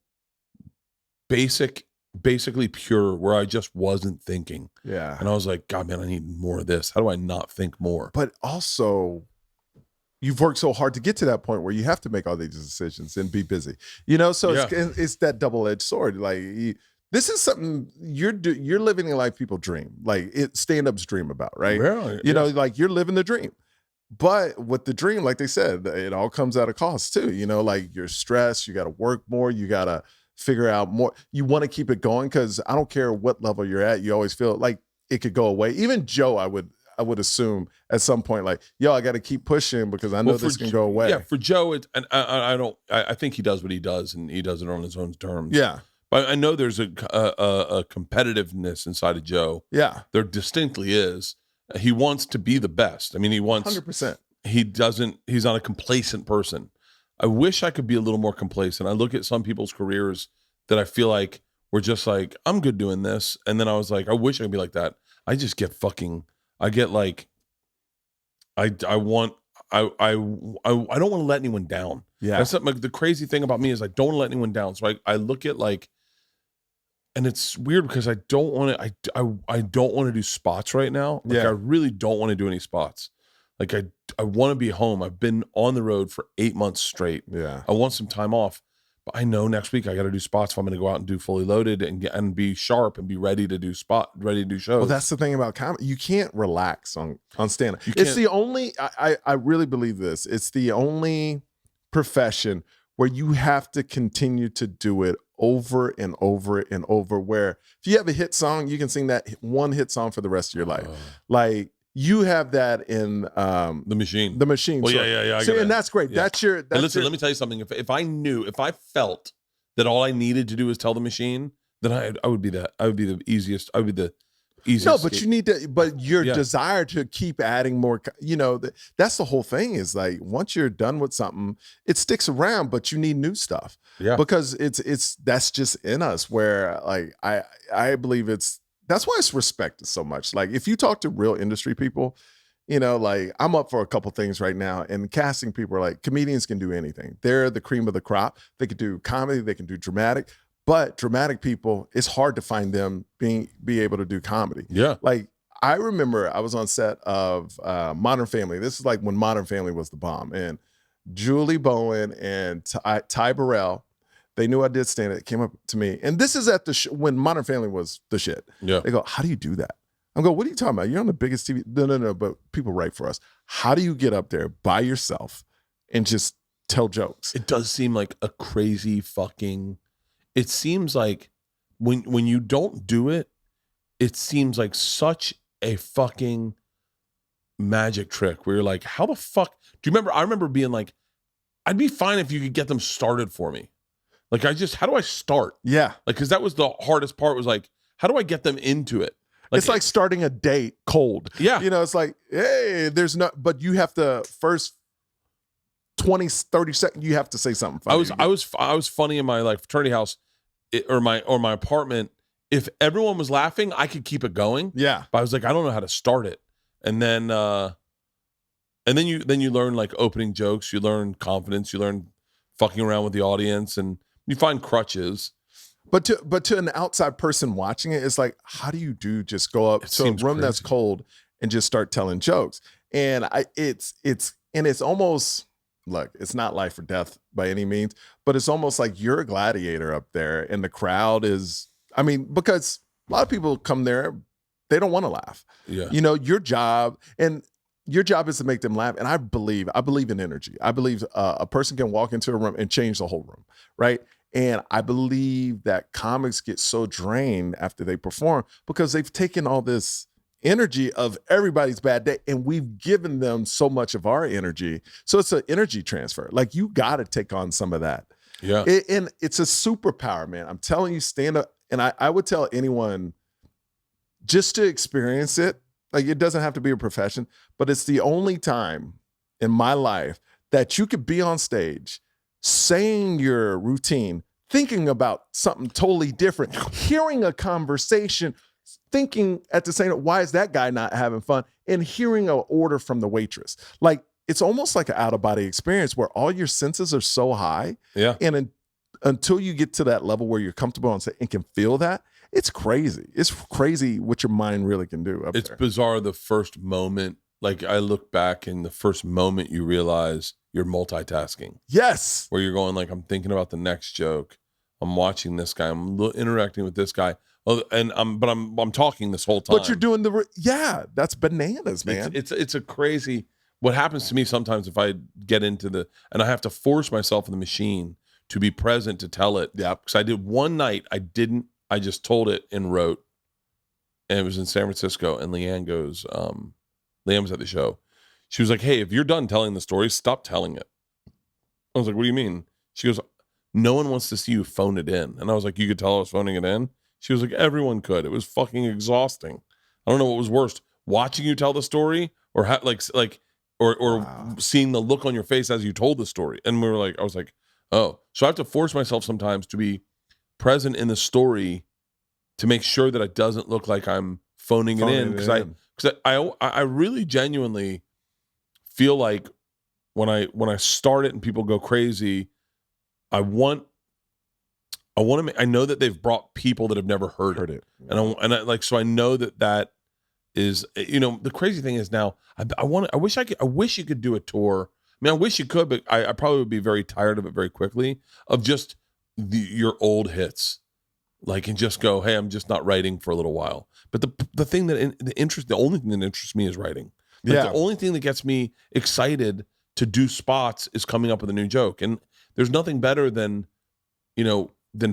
A: basically pure, where I just wasn't thinking.
B: Yeah.
A: And I was like, God, man, I need more of this. How do I not think more?
B: But also, you've worked so hard to get to that point where you have to make all these decisions and be busy. So it's that double-edged sword. Like this is something you're living a life people dream, like stand-ups dream about, right?
A: Really?
B: Like you're living the dream. But with the dream, like they said, it all comes at a cost too. Like you're stressed, you got to work more, you got to figure out more. You want to keep it going because I don't care what level you're at, you always feel like it could go away. Even Joe, I would assume at some point, like, yo, I got to keep pushing because I know this can go away.
A: Yeah, for Joe, I think he does what he does, and he does it on his own terms.
B: Yeah.
A: But I know there's a competitiveness inside of Joe.
B: Yeah.
A: There distinctly is. He wants to be the best. I mean, he wants
B: 100%.
A: He's not a complacent person. I wish I could be a little more complacent. I look at some people's careers that I feel like were just like, I'm good doing this. And then I was like, I wish I could be like that. I just get I don't want to let anyone down.
B: Yeah.
A: That's something, like, the crazy thing about me is I don't want to let anyone down. So I look at like, and it's weird because I don't want to do spots right now. Like I really don't want to do any spots. Like I want to be home. I've been on the road for 8 months straight.
B: Yeah.
A: I want some time off, but I know next week I got to do spots if I'm going to go out and do Fully Loaded and be sharp and be ready to do shows.
B: Well, that's the thing about comedy. You can't relax on stand-up. It's the only, I really believe this. It's the only profession where you have to continue to do it over and over and over, where if you have a hit song, you can sing that one hit song for the rest of your life. Like you have that in
A: The Machine.
B: Well,
A: so, yeah.
B: And that's great.
A: Yeah.
B: Listen,
A: let me tell you something. If I felt that all I needed to do was tell The Machine, then I would be that. I would be the easiest. I would be the easiest.
B: No, but you need to. But your desire to keep adding more. That's the whole thing. Is like once you're done with something, it sticks around, but you need new stuff.
A: Yeah, because
B: that's just in us. Where like I believe that's why it's respected so much. Like if you talk to real industry people, like I'm up for a couple things right now, and casting people are like, comedians can do anything. They're the cream of the crop. They could do comedy, they can do dramatic, But dramatic people, it's hard to find them be able to do comedy.
A: Yeah.
B: Like, I remember I was on set of Modern Family. This is like when Modern Family was the bomb. And Julie Bowen and Ty Burrell, they knew I did stand-up, came up to me. And this is at the when Modern Family was the shit.
A: Yeah.
B: They go, how do you do that? I'm going, what are you talking about? You're on the biggest TV. No, but people write for us. How do you get up there by yourself and just tell jokes?
A: It does seem like a crazy fucking... It seems like when you don't do it, it seems like such a fucking magic trick where you're like, how the fuck? Do you remember? I remember being like, I'd be fine if you could get them started for me. Like, how do I start?
B: Yeah.
A: Like, because that was the hardest part, was like, how do I get them into it? Like,
B: it's like starting a date cold.
A: Yeah.
B: You know, it's like, hey, but you have to first 20, 30 seconds, you have to say something funny.
A: I was funny in my like fraternity house or my apartment. If everyone was laughing, I could keep it going.
B: Yeah.
A: But I was like, I don't know how to start it. And then you learn like opening jokes, you learn confidence, you learn fucking around with the audience, and you find crutches.
B: But to an outside person watching it, it's like, how do you just go up to a room that's cold and just start telling jokes? And it's almost, look, it's not life or death by any means, but it's almost like you're a gladiator up there, and the crowd is, I mean, because a lot of people come there, they don't want to laugh.
A: Yeah.
B: You know, your job is to make them laugh. And I believe in energy. I believe a person can walk into a room and change the whole room, right? And I believe that comics get so drained after they perform because they've taken all this energy of everybody's bad day, and we've given them so much of our energy. So it's an energy transfer. Like, you got to take on some of that.
A: Yeah.
B: And it's a superpower, man. I'm telling you, stand up. And I would tell anyone just to experience it. Like, it doesn't have to be a profession, but it's the only time in my life that you could be on stage saying your routine, thinking about something totally different, hearing a conversation, thinking at the same time, why is that guy not having fun? And hearing an order from the waitress. Like, it's almost like an out-of-body experience where all your senses are so high.
A: Yeah.
B: And until you get to that level where you're comfortable on stage and can feel that, it's crazy. It's crazy what your mind really can do up there.
A: It's bizarre the first moment. Like, I look back and the first moment you realize you're multitasking.
B: Yes.
A: Where you're going like, I'm thinking about the next joke. I'm watching this guy. I'm interacting with this guy. Oh, and I'm talking this whole time.
B: But you're doing that's bananas, man.
A: It's a crazy. What happens to me sometimes if I get into and I have to force myself in the machine to be present to tell it.
B: Yeah.
A: Because I did one night, I just told it and wrote, and it was in San Francisco. And Leanne goes, Leanne was at the show. She was like, hey, if you're done telling the story, stop telling it. I was like, what do you mean? She goes, no one wants to see you phone it in. And I was like, you could tell I was phoning it in? She was like, everyone could. It was fucking exhausting. I don't know what was worse, watching you tell the story or wow. Seeing the look on your face as you told the story. And I was like, oh. So I have to force myself sometimes to be present in the story to make sure that it doesn't look like I'm phoning it in. Because I really genuinely feel like when I start it and people go crazy, I know that they've brought people that have never heard it. Yeah. So I know that is, you know, the crazy thing is now I wish you could do a tour. I mean, I wish you could, but I probably would be very tired of it very quickly, of just your old hits, like, and just go, hey, I'm just not writing for a little while. But the only thing that interests me is writing. Like, the only thing that gets me excited to do spots is coming up with a new joke. And there's nothing better than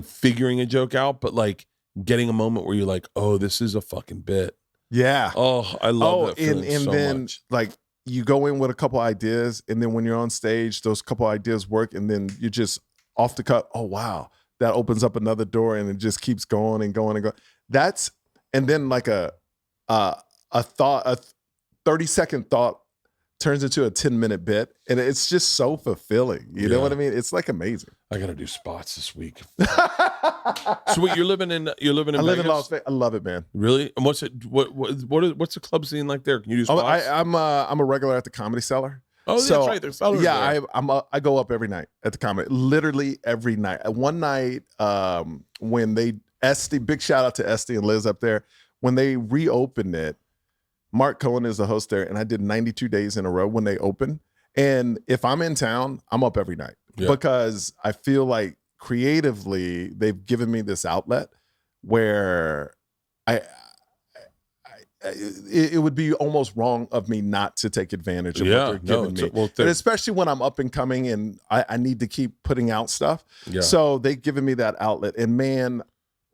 A: figuring a joke out, but like getting a moment where you're like, oh, this is a fucking bit.
B: Yeah.
A: Oh, I love that feeling
B: and
A: so
B: then
A: much.
B: Like, you go in with a couple ideas, and then when you're on stage, those couple ideas work, and then you just off the cut, oh wow, that opens up another door, and it just keeps going and going and going. And then like a 30-second thought turns into a 10-minute bit, and it's just so fulfilling. You know what I mean? It's like amazing.
A: I gotta do spots this week. So wait, you're living in
B: I
A: Vegas?
B: live in Las Vegas. I love it, man.
A: Really? And what's the club scene like there? Can you do spots?
B: I'm a regular at the Comedy Cellar.
A: Oh,
B: So
A: that's right. There's sellers
B: yeah,
A: there.
B: I go up every night at the Comedy, literally every night. One night, when they Esty, big shout out to Esty and Liz up there, when they reopened it. Mark Cohen is the host there, and I did 92 days in a row when they opened. And if I'm in town, I'm up every night because I feel like creatively they've given me this outlet where it would be almost wrong of me not to take advantage of what they're giving me. And especially when I'm up and coming and I need to keep putting out stuff.
A: Yeah.
B: So they've given me that outlet. And man,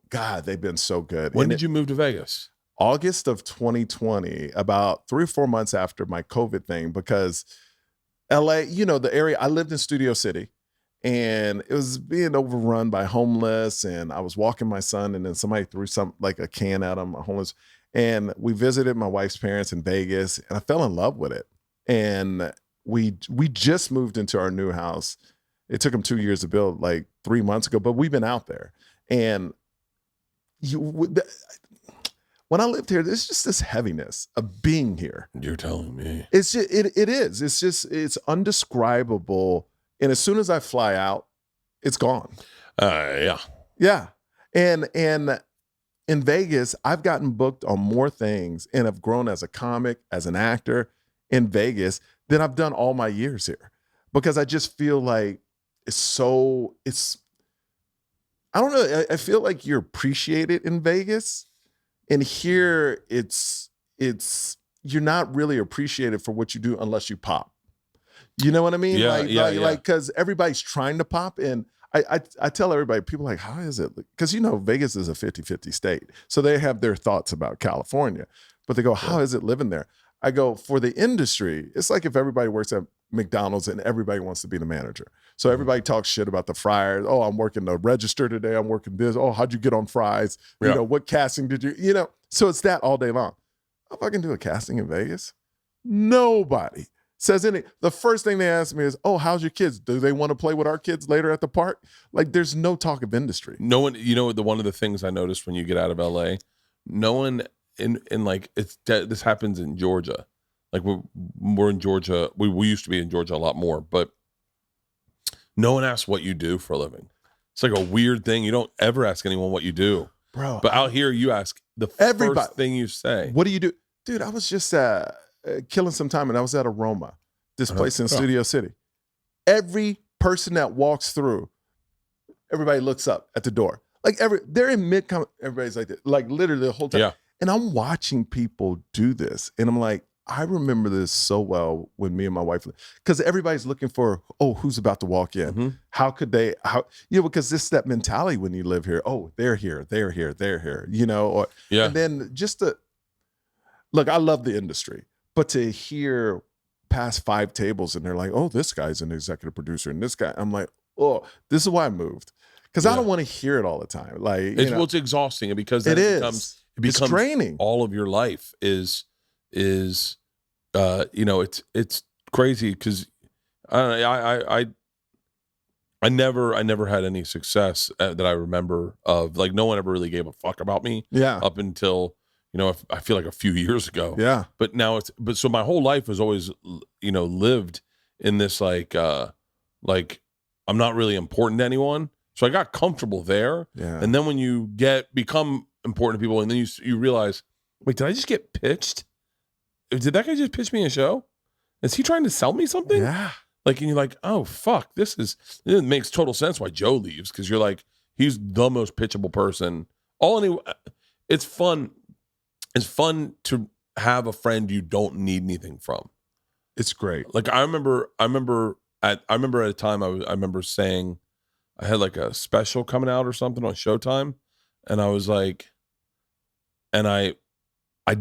B: God, they've been so good.
A: When did you move to Vegas?
B: August of 2020, about 3 or 4 months after my COVID thing, because LA, you know, the area, I lived in Studio City and it was being overrun by homeless. And I was walking my son and then somebody threw like a can at him, a homeless. And we visited my wife's parents in Vegas and I fell in love with it. And we just moved into our new house. It took them 2 years to build, like 3 months ago, but we've been out there. And when I lived here, there's just this heaviness of being here.
A: You're telling me.
B: It's just, it is. It's just, it's undescribable. And as soon as I fly out, it's gone.
A: Yeah.
B: Yeah. And in Vegas, I've gotten booked on more things and have grown as a comic, as an actor in Vegas than I've done all my years here. Because I just feel like I don't know. I feel like you're appreciated in Vegas. And here it's you're not really appreciated for what you do unless you pop. You know what I mean?
A: Yeah,
B: because everybody's trying to pop. And I tell everybody, people are like, how is it? Because, you know, Vegas is a 50-50 state. So they have their thoughts about California. But they go, how is it living there? I go, for the industry, it's like if everybody works at McDonald's and everybody wants to be the manager. So everybody talks shit about the fryers. Oh, I'm working the register today. I'm working this. Oh, how'd you get on fries?
A: Yeah.
B: You know, what casting did you, you know? So it's that all day long. If I can do a casting in Vegas, nobody says any. The first thing they ask me is, oh, how's your kids? Do they want to play with our kids later at the park? Like, there's no talk of industry.
A: No one, you know, one of the things I noticed when you get out of LA, no one in like, this happens in Georgia. Like we're in Georgia. We used to be in Georgia a lot more, but no one asks what you do for a living. It's like a weird thing. You don't ever ask anyone what you do.
B: Bro.
A: But out here, you ask the first thing you say.
B: What do you do? Dude, I was just killing some time and I was at Aroma, this place in Studio City. Every person that walks through, everybody looks up at the door. Like they're in mid-com, everybody's like this, like literally the whole time.
A: Yeah.
B: And I'm watching people do this. And I'm like, I remember this so well when me and my wife, because everybody's looking for, oh, who's about to walk in?
A: Mm-hmm.
B: How could they, because this is that mentality when you live here. Oh, they're here, you know, or, and then just look, I love the industry, but to hear past 5 tables and they're like, oh, this guy's an executive producer and this guy, I'm like, oh, this is why I moved. Because I don't want to hear it all the time. Like,
A: it's exhausting because it becomes
B: draining. All
A: of your life is you know, it's crazy because I never had any success that I remember of. Like, no one ever really gave a fuck about me.
B: Yeah.
A: Up until, you know, I feel like a few years ago.
B: Yeah.
A: But now so my whole life was always, you know, lived in this like I'm not really important to anyone. So I got comfortable there.
B: Yeah.
A: And then when you become important to people and then you realize, wait, did I just get pitched? Did that guy just pitch me a show? Is he trying to sell me something?
B: Yeah.
A: Like, and you're like, oh, fuck, it makes total sense why Joe leaves. Because you're like, he's the most pitchable person. It's fun. It's fun to have a friend you don't need anything from.
B: It's great.
A: Like, I remember at a time I remember saying I had like a special coming out or something on Showtime. And I was like, and I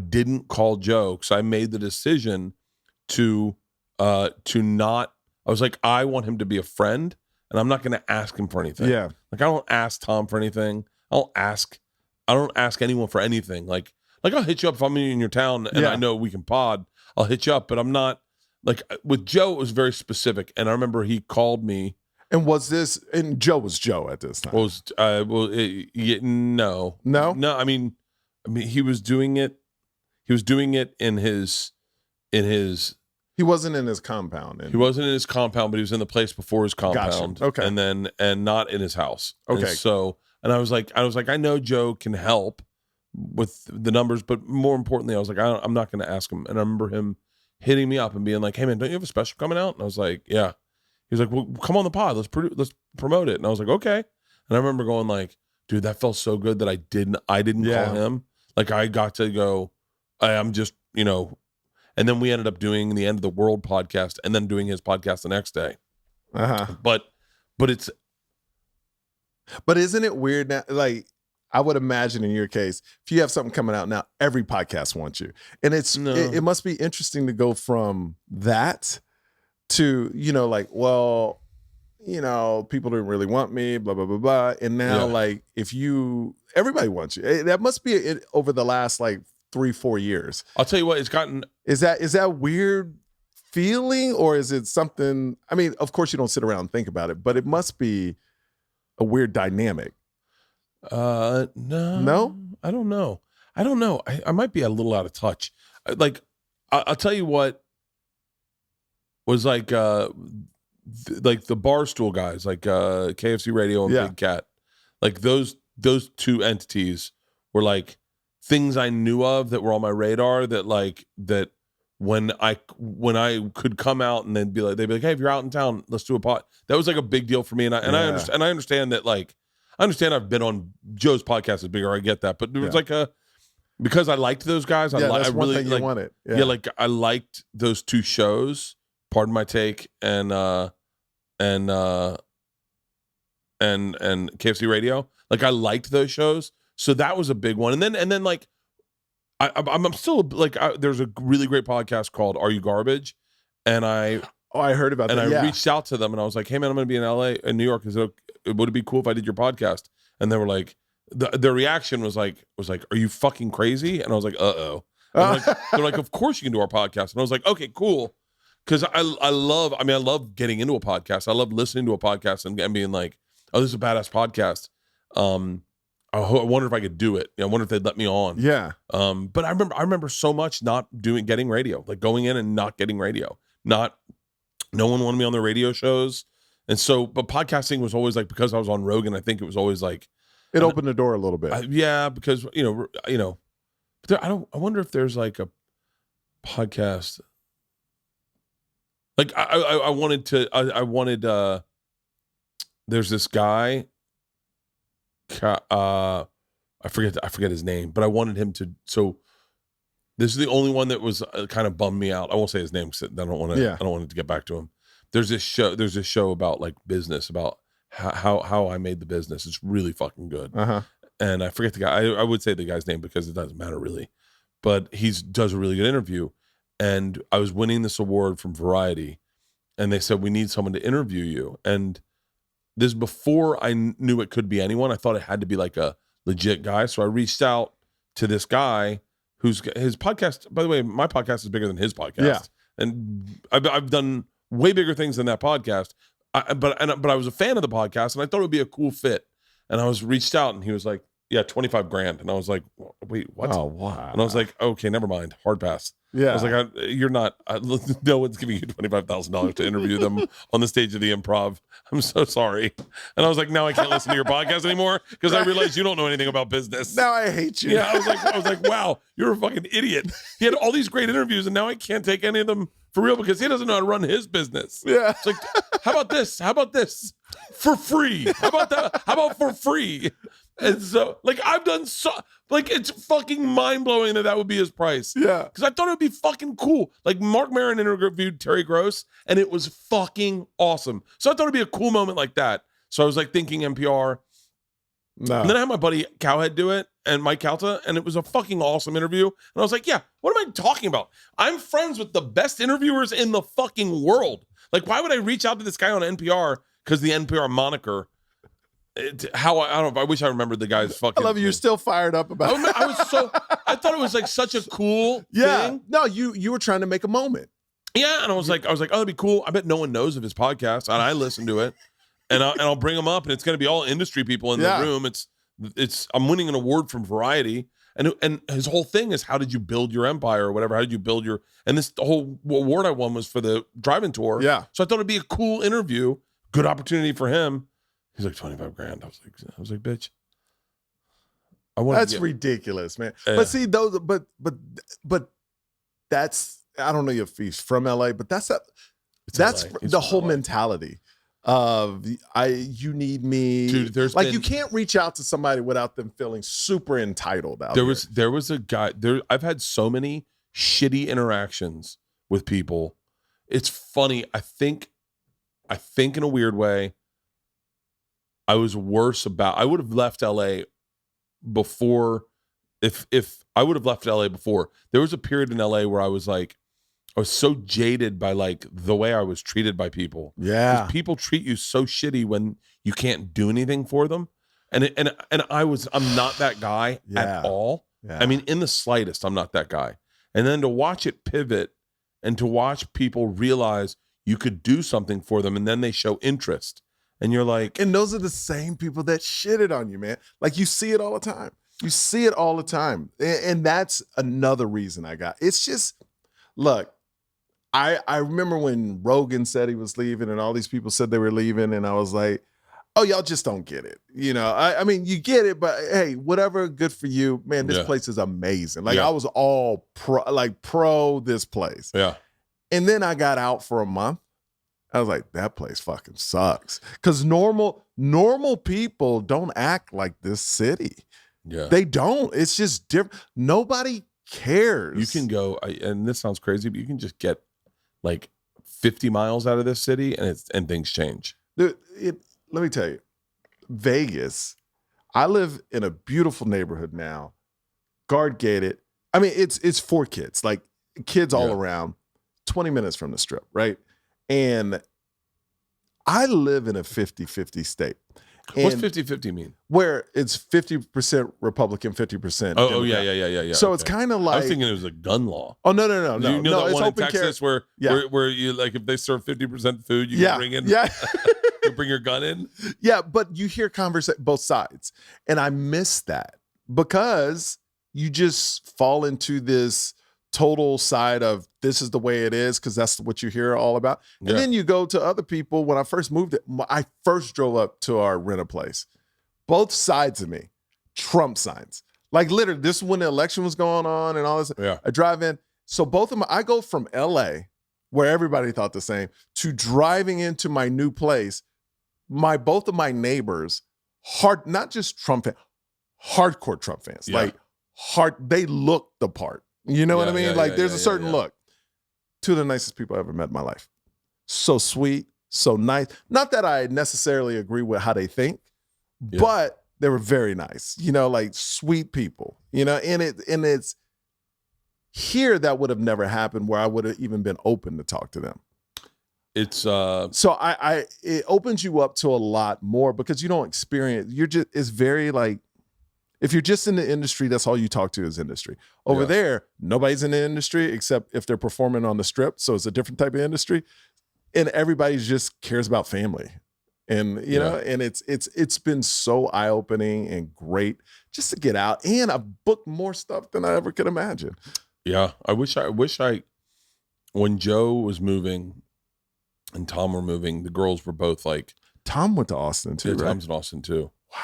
A: didn't call Joe because I made the decision to not. I was like, I want him to be a friend, and I'm not going to ask him for anything.
B: Yeah,
A: like I don't ask Tom for anything. I don't ask anyone for anything. Like I'll hit you up if I'm in your town and I know we can pod. I'll hit you up, but I'm not like with Joe. It was very specific, and I remember he called me.
B: And Joe was Joe at this time?
A: No. I mean, he was doing it. He was doing it in his.
B: He wasn't in his compound.
A: He wasn't in his compound, but he was in the place before his compound.
B: Gotcha. Okay.
A: And not in his house.
B: Okay.
A: And so, and I was like, I know Joe can help with the numbers, but more importantly, I was like, I'm not going to ask him. And I remember him hitting me up and being like, "Hey man, don't you have a special coming out?" And I was like, "Yeah." He was like, "Well, come on the pod. Let's promote it." And I was like, "Okay." And I remember going like, "Dude, that felt so good that I didn't call him. Like I got to go. I'm just, you know." And then we ended up doing the End of the World podcast, and then doing his podcast the next day. But
B: isn't it weird now? Like, I would imagine in your case, if you have something coming out now, every podcast wants you, and it must be interesting to go from that to, you know, like, well, you know, people didn't really want me, blah blah blah blah, and now like everybody wants you. That must be over the last like 3-4 years.
A: I'll tell you what, it's gotten.
B: Is that weird feeling, or is it something? I mean, of course you don't sit around and think about it, but it must be a weird dynamic.
A: No, I don't know. I might be a little out of touch. Like, I'll tell you what was like the Barstool guys, like KFC Radio and Big Cat, like those two entities were like things I knew of that were on my radar, that when I could come out and they'd be like, "Hey, if you're out in town, let's do a pod." That was like a big deal for me, and I understand that, like, I understand I've been on Joe's podcast is bigger. I get that, but there was like because I liked those guys.
B: That's one thing you wanted.
A: Yeah, like I liked those two shows. Pardon my take, and KFC Radio. Like I liked those shows, so that was a big one. And then like I'm still like there's a really great podcast called Are You Garbage, and I
B: heard about that.
A: And I reached out to them and I was like, "Hey man, I'm going to be in LA, in New York. Would it be cool if I did your podcast?" And they were like, their reaction was like, "Are you fucking crazy?" And I was like, "Uh-oh." They're like, "Of course you can do our podcast." And I was like, "Okay, cool." Because I love getting into a podcast. I love listening to a podcast and being like, "Oh, this is a badass podcast." I wonder if I could do it. I wonder if they'd let me on.
B: Yeah.
A: But I remember so much not getting radio, like going in and not getting radio. No one wanted me on their radio shows. And so, but podcasting was always like, because I was on Rogan, I think it was always like,
B: it opened the door a little bit.
A: Because I wonder if there's like a podcast. Like I wanted there's this guy, I forget his name, but I wanted him to. So this is the only one that was kind of bummed me out. I won't say his name because I don't want to get back to him. There's this show about like business, about how I made the business. It's really fucking good. And I forget the guy. I would say the guy's name because it doesn't matter really, but he does a really good interview. And I was winning this award from Variety, and they said, "We need someone to interview you." And this before I knew it could be anyone. I thought it had to be like a legit guy. So I reached out to this guy who's his podcast. By the way, my podcast is bigger than his podcast.
B: Yeah.
A: And I've done way bigger things than that podcast. But I was a fan of the podcast, and I thought it would be a cool fit. And I was reached out, and he was like, "Yeah, $25,000." And I was like, "Wait, what?"
B: Oh, wow.
A: And I was like, "Okay, never mind. Hard pass."
B: Yeah.
A: I was like, "You're not. No one's giving you $25,000 to interview them on the stage of the Improv. I'm so sorry." And I was like, "Now I can't listen to your podcast anymore because I realized you don't know anything about business.
B: Now I hate you."
A: Yeah, I was like, "Wow, you're a fucking idiot." He had all these great interviews, and now I can't take any of them for real because he doesn't know how to run his business.
B: Yeah.
A: It's like, how about this? How about this? For free. How about that? How about for free? And so, like, I've done so, like, it's fucking mind-blowing that would be his price.
B: Yeah.
A: Because I thought it would be fucking cool. Like, Mark Maron interviewed Terry Gross, and it was fucking awesome. So I thought it'd be a cool moment like that. So I was, like, thinking NPR.
B: No.
A: And then I had my buddy Cowhead do it, and Mike Calta, and it was a fucking awesome interview. And I was like, yeah, what am I talking about? I'm friends with the best interviewers in the fucking world. Like, why would I reach out to this guy on NPR? Because the NPR moniker. I don't know. I wish I remembered the guy's fucking.
B: I love you. You're still fired up about it.
A: I thought it was like such a cool thing.
B: No, you were trying to make a moment.
A: Yeah, and I was like, oh, that'd be cool. I bet no one knows of his podcast, and I listen to it, and I'll bring him up, and it's going to be all industry people in the room. I'm winning an award from Variety, And his whole thing is, how did you build your empire or whatever? How did you build your, and this the whole award I won was for the driving tour.
B: Yeah.
A: So I thought it'd be a cool interview, good opportunity for him. He's like, 25 grand. I was like, bitch.
B: That's ridiculous, man. But see, those, but that's, I don't know if he's from LA, but that's the whole mentality of you need me.
A: Dude,
B: you can't reach out to somebody without them feeling super entitled out
A: there was a guy there. I've had so many shitty interactions with people. It's funny. I think in a weird way, I was worse about, I would have left LA before, if I would have left LA before. There was a period in LA where I was so jaded by like the way I was treated by people.
B: Yeah.
A: People treat you so shitty when you can't do anything for them. And I'm not that guy at all. Yeah. I mean, in the slightest, I'm not that guy. And then to watch it pivot and to watch people realize you could do something for them, and then they show interest. And you're like,
B: and those are the same people that shitted on you, man. Like, you see it all the time. You see it all the time. And that's another reason I got. It's just, look, I remember when Rogan said he was leaving and all these people said they were leaving, and I was like, oh, y'all just don't get it. You know, I mean, you get it, but hey, whatever, good for you. Man, this place is amazing. Like, I was all pro this place.
A: Yeah.
B: And then I got out for a month. I was like, that place fucking sucks. Because normal people don't act like this city.
A: Yeah.
B: They don't. It's just different. Nobody cares.
A: You can go, and this sounds crazy, but you can just get like 50 miles out of this city and things change.
B: Let me tell you, Vegas, I live in a beautiful neighborhood now, guard gated. I mean, it's for kids, like kids all around, 20 minutes from the strip, right? And I live in a 50-50 state.
A: What's 50-50 mean?
B: Where it's 50% Republican, 50%
A: Oh, yeah.
B: So it's kind of like,
A: I was thinking it was a gun law.
B: Oh, no.
A: You know that
B: it's
A: one in
B: open
A: Texas where you, like, if they serve 50% food, you can bring in, you bring your gun in.
B: Yeah, but you hear both sides. And I miss that because you just fall into this total side of this is the way it is because that's what you hear all about. And then you go to other people. When I first moved it, I first drove up to our rent a place. Both sides of me, Trump signs. Like, literally, this is when the election was going on and all this. Yeah. I drive in. So both of them, I go from LA, where everybody thought the same, to driving into my new place. Both of my neighbors, not just Trump fans, hardcore Trump fans. Yeah. Like, they look the part. You know what I mean? There's a certain look. Two of the nicest people I ever met in my life. So sweet, so nice. Not that I necessarily agree with how they think, but they were very nice. You know, like sweet people. You know, and it's here that would have never happened where I would have even been open to talk to them.
A: It's
B: so it opens you up to a lot more because you don't experience. It's very like, if you're just in the industry, that's all you talk to is industry. Over there, nobody's in the industry except if they're performing on the strip. So it's a different type of industry. And everybody just cares about family. And, you know, and it's been so eye-opening and great just to get out. And I've booked more stuff than I ever could imagine.
A: Yeah. I wish when Joe was moving and Tom were moving, the girls were both like.
B: Tom went to Austin too, right?
A: Tom's in Austin too.
B: Wow.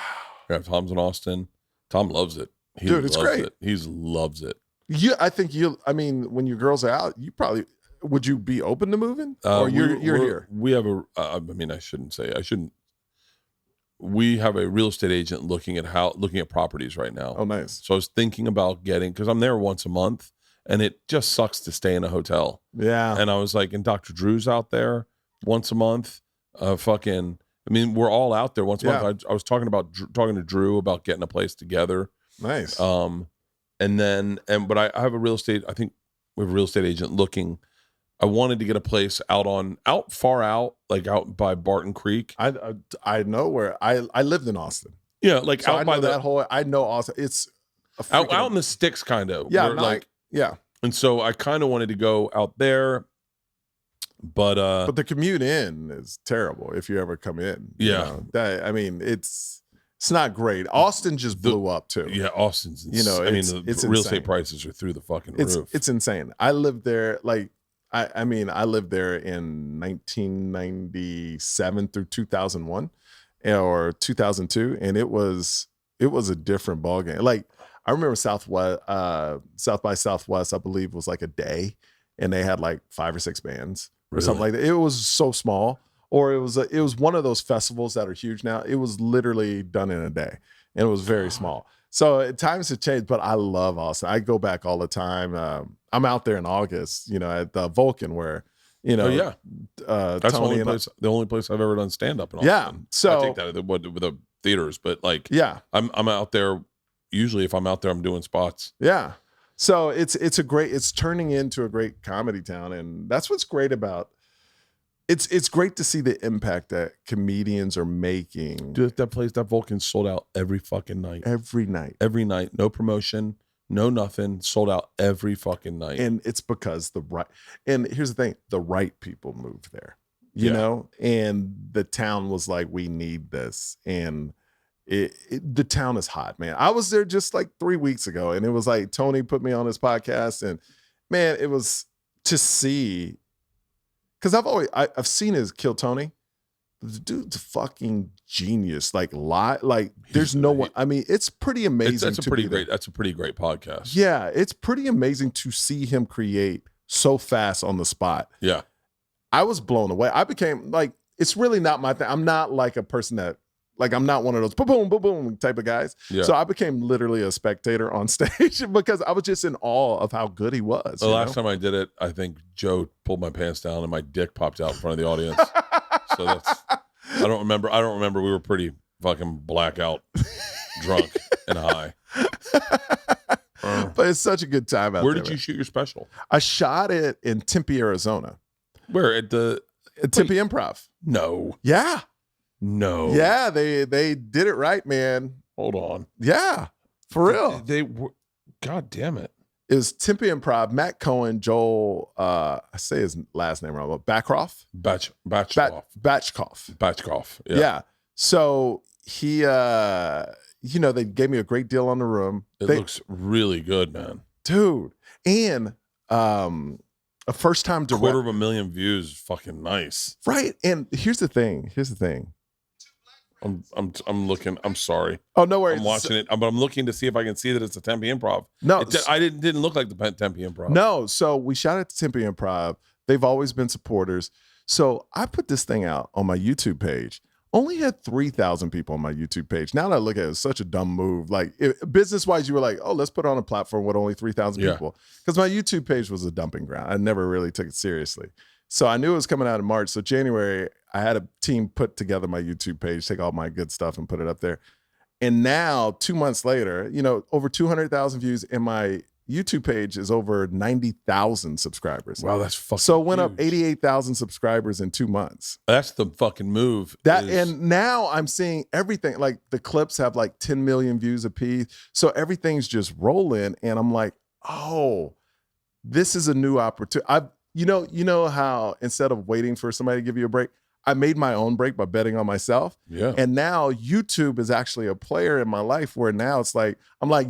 A: Yeah, Tom's in Austin. Tom loves it.
B: Dude, it's great.
A: He loves it.
B: Yeah, I think when your girls are out, would you be open to moving? Or you're here?
A: We have we have a real estate agent looking at properties right now.
B: Oh, nice.
A: So I was thinking about because I'm there once a month and it just sucks to stay in a hotel.
B: Yeah.
A: And I was like, and Dr. Drew's out there once a month. We're all out there once a month. I was talking to Drew about getting a place together.
B: Nice.
A: But I have a real estate. I think we have a real estate agent looking. I wanted to get a place far out, like out by Barton Creek.
B: I know where I lived in Austin.
A: Yeah, like so out by
B: that whole. I know Austin. It's
A: out in the sticks, kind of.
B: Yeah,
A: And so I kind of wanted to go out there. But
B: the commute in is terrible if you ever come in.
A: Yeah.
B: You know? It's It's not great. Austin just blew up too.
A: Yeah, Austin's
B: You know,
A: I mean,
B: it's
A: the
B: insane.
A: real estate prices are through the fucking roof.
B: It's insane. I lived there like I mean, I lived there in 1997 through 2001 or 2002, and it was a different ballgame. Like I remember South by Southwest, I believe, was like a day, and they had like 5 or 6 bands or something like that. It was so small. Or it was one of those festivals that are huge now. It was literally done in a day, and it was very small. So times have changed, but I love Austin. I go back all the time. I'm out there in August, at the Vulcan, where
A: That's
B: Tony
A: the only place I've ever done stand up in Austin.
B: Yeah, so
A: I take that with the theaters, but like
B: yeah,
A: I'm out there. Usually, if I'm out there, I'm doing spots.
B: Yeah, so it's turning into a great comedy town, and that's what's great about. It's great to see the impact that comedians are making.
A: Dude, that Vulcan sold out every fucking night.
B: Every night.
A: Every night. No promotion, no nothing. Sold out every fucking night.
B: And it's because and here's the thing, the right people moved there, you know? And the town was like, we need this. And the town is hot, man. I was there just like 3 weeks ago, and it was like, Tony put me on his podcast, and man, it was to see. Because I've seen his Kill Tony. The dude's a fucking genius. Like there's no one. I mean, it's pretty amazing.
A: That's a pretty great podcast.
B: Yeah, it's pretty amazing to see him create so fast on the spot.
A: Yeah,
B: I was blown away. I became like, it's really not my thing. I'm not like a person that. Like, I'm not one of those boom, boom, boom type of guys.
A: Yeah.
B: So I became literally a spectator on stage because I was just in awe of how good he was.
A: The last time I did it, I think Joe pulled my pants down and my dick popped out in front of the audience. So I don't remember. We were pretty fucking blackout, drunk, and high.
B: But it's such a good time out there.
A: Where did you shoot your special?
B: I shot it in Tempe, Arizona.
A: Where? At
B: Tempe Improv.
A: No.
B: Yeah.
A: No.
B: Yeah, they did it right, man.
A: Hold on.
B: Yeah, for real.
A: They were. God damn it.
B: It was Tempe Improv. Matt Cohen, Joel. I say his last name wrong, but Backroff.
A: Batchkoff.
B: Yeah. So he, they gave me a great deal on the room.
A: It looks really good, man.
B: Dude, and a first-time direct.
A: 250,000 views, fucking nice.
B: Right, and here's the thing.
A: I'm looking. I'm sorry.
B: Oh, no worries.
A: I'm watching it, but I'm looking to see if I can see that it's a Tempe Improv.
B: No,
A: I didn't look like the Tempe Improv.
B: No, so we shot at the Tempe Improv. They've always been supporters. So I put this thing out on my YouTube page. Only had 3,000 people on my YouTube page. Now that I look at it, it's such a dumb move. Like business-wise, you were like, oh, let's put on a platform with only 3,000 people. Because my YouTube page was a dumping ground. I never really took it seriously. So I knew it was coming out in March. So January, I had a team put together my YouTube page, take all my good stuff and put it up there. And now, 2 months later, over 200,000 views, and my YouTube page is over 90,000 subscribers.
A: Wow, that's fucking
B: So it went
A: huge.
B: up 88,000 subscribers in 2 months.
A: That's the fucking move.
B: And now I'm seeing everything. Like the clips have like 10 million views apiece. So everything's just rolling. And I'm like, oh, this is a new opportunity. You know how instead of waiting for somebody to give you a break, I made my own break by betting on myself.
A: Yeah.
B: And now YouTube is actually a player in my life where now it's like, I'm like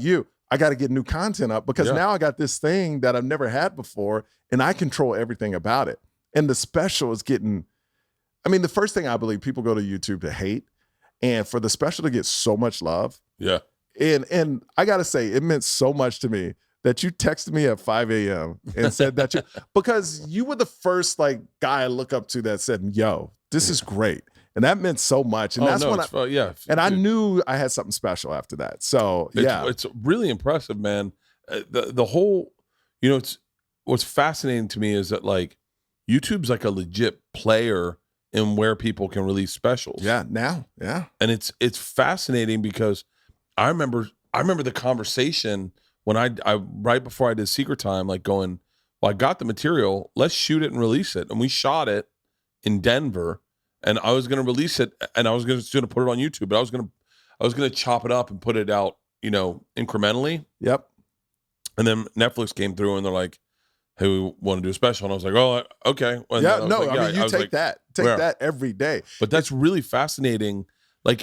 B: I got to get new content up because now I got this thing that I've never had before and I control everything about it. And the special is the first thing I believe, people go to YouTube to hate, and for the special to get so much love.
A: Yeah.
B: And I got to say, it meant so much to me that you texted me at 5 a.m. and said that because you were the first guy I look up to that said, yo, this is great. And that meant so much. And I knew I had something special after that. So
A: it's really impressive, man. The whole, what's fascinating to me is that YouTube's like a legit player in where people can release specials.
B: Yeah, now. Yeah.
A: And it's fascinating because I remember the conversation when I right before I did Secret Time, going, well, I got the material, let's shoot it and release it. And we shot it in Denver, and I was going to release it, and I was going to put it on YouTube, but I was going to chop it up and put it out, incrementally.
B: Yep.
A: And then Netflix came through, and they're like, hey, we want to do a special. And I was like, oh, okay. And
B: you take that. Take that every day.
A: But that's really fascinating.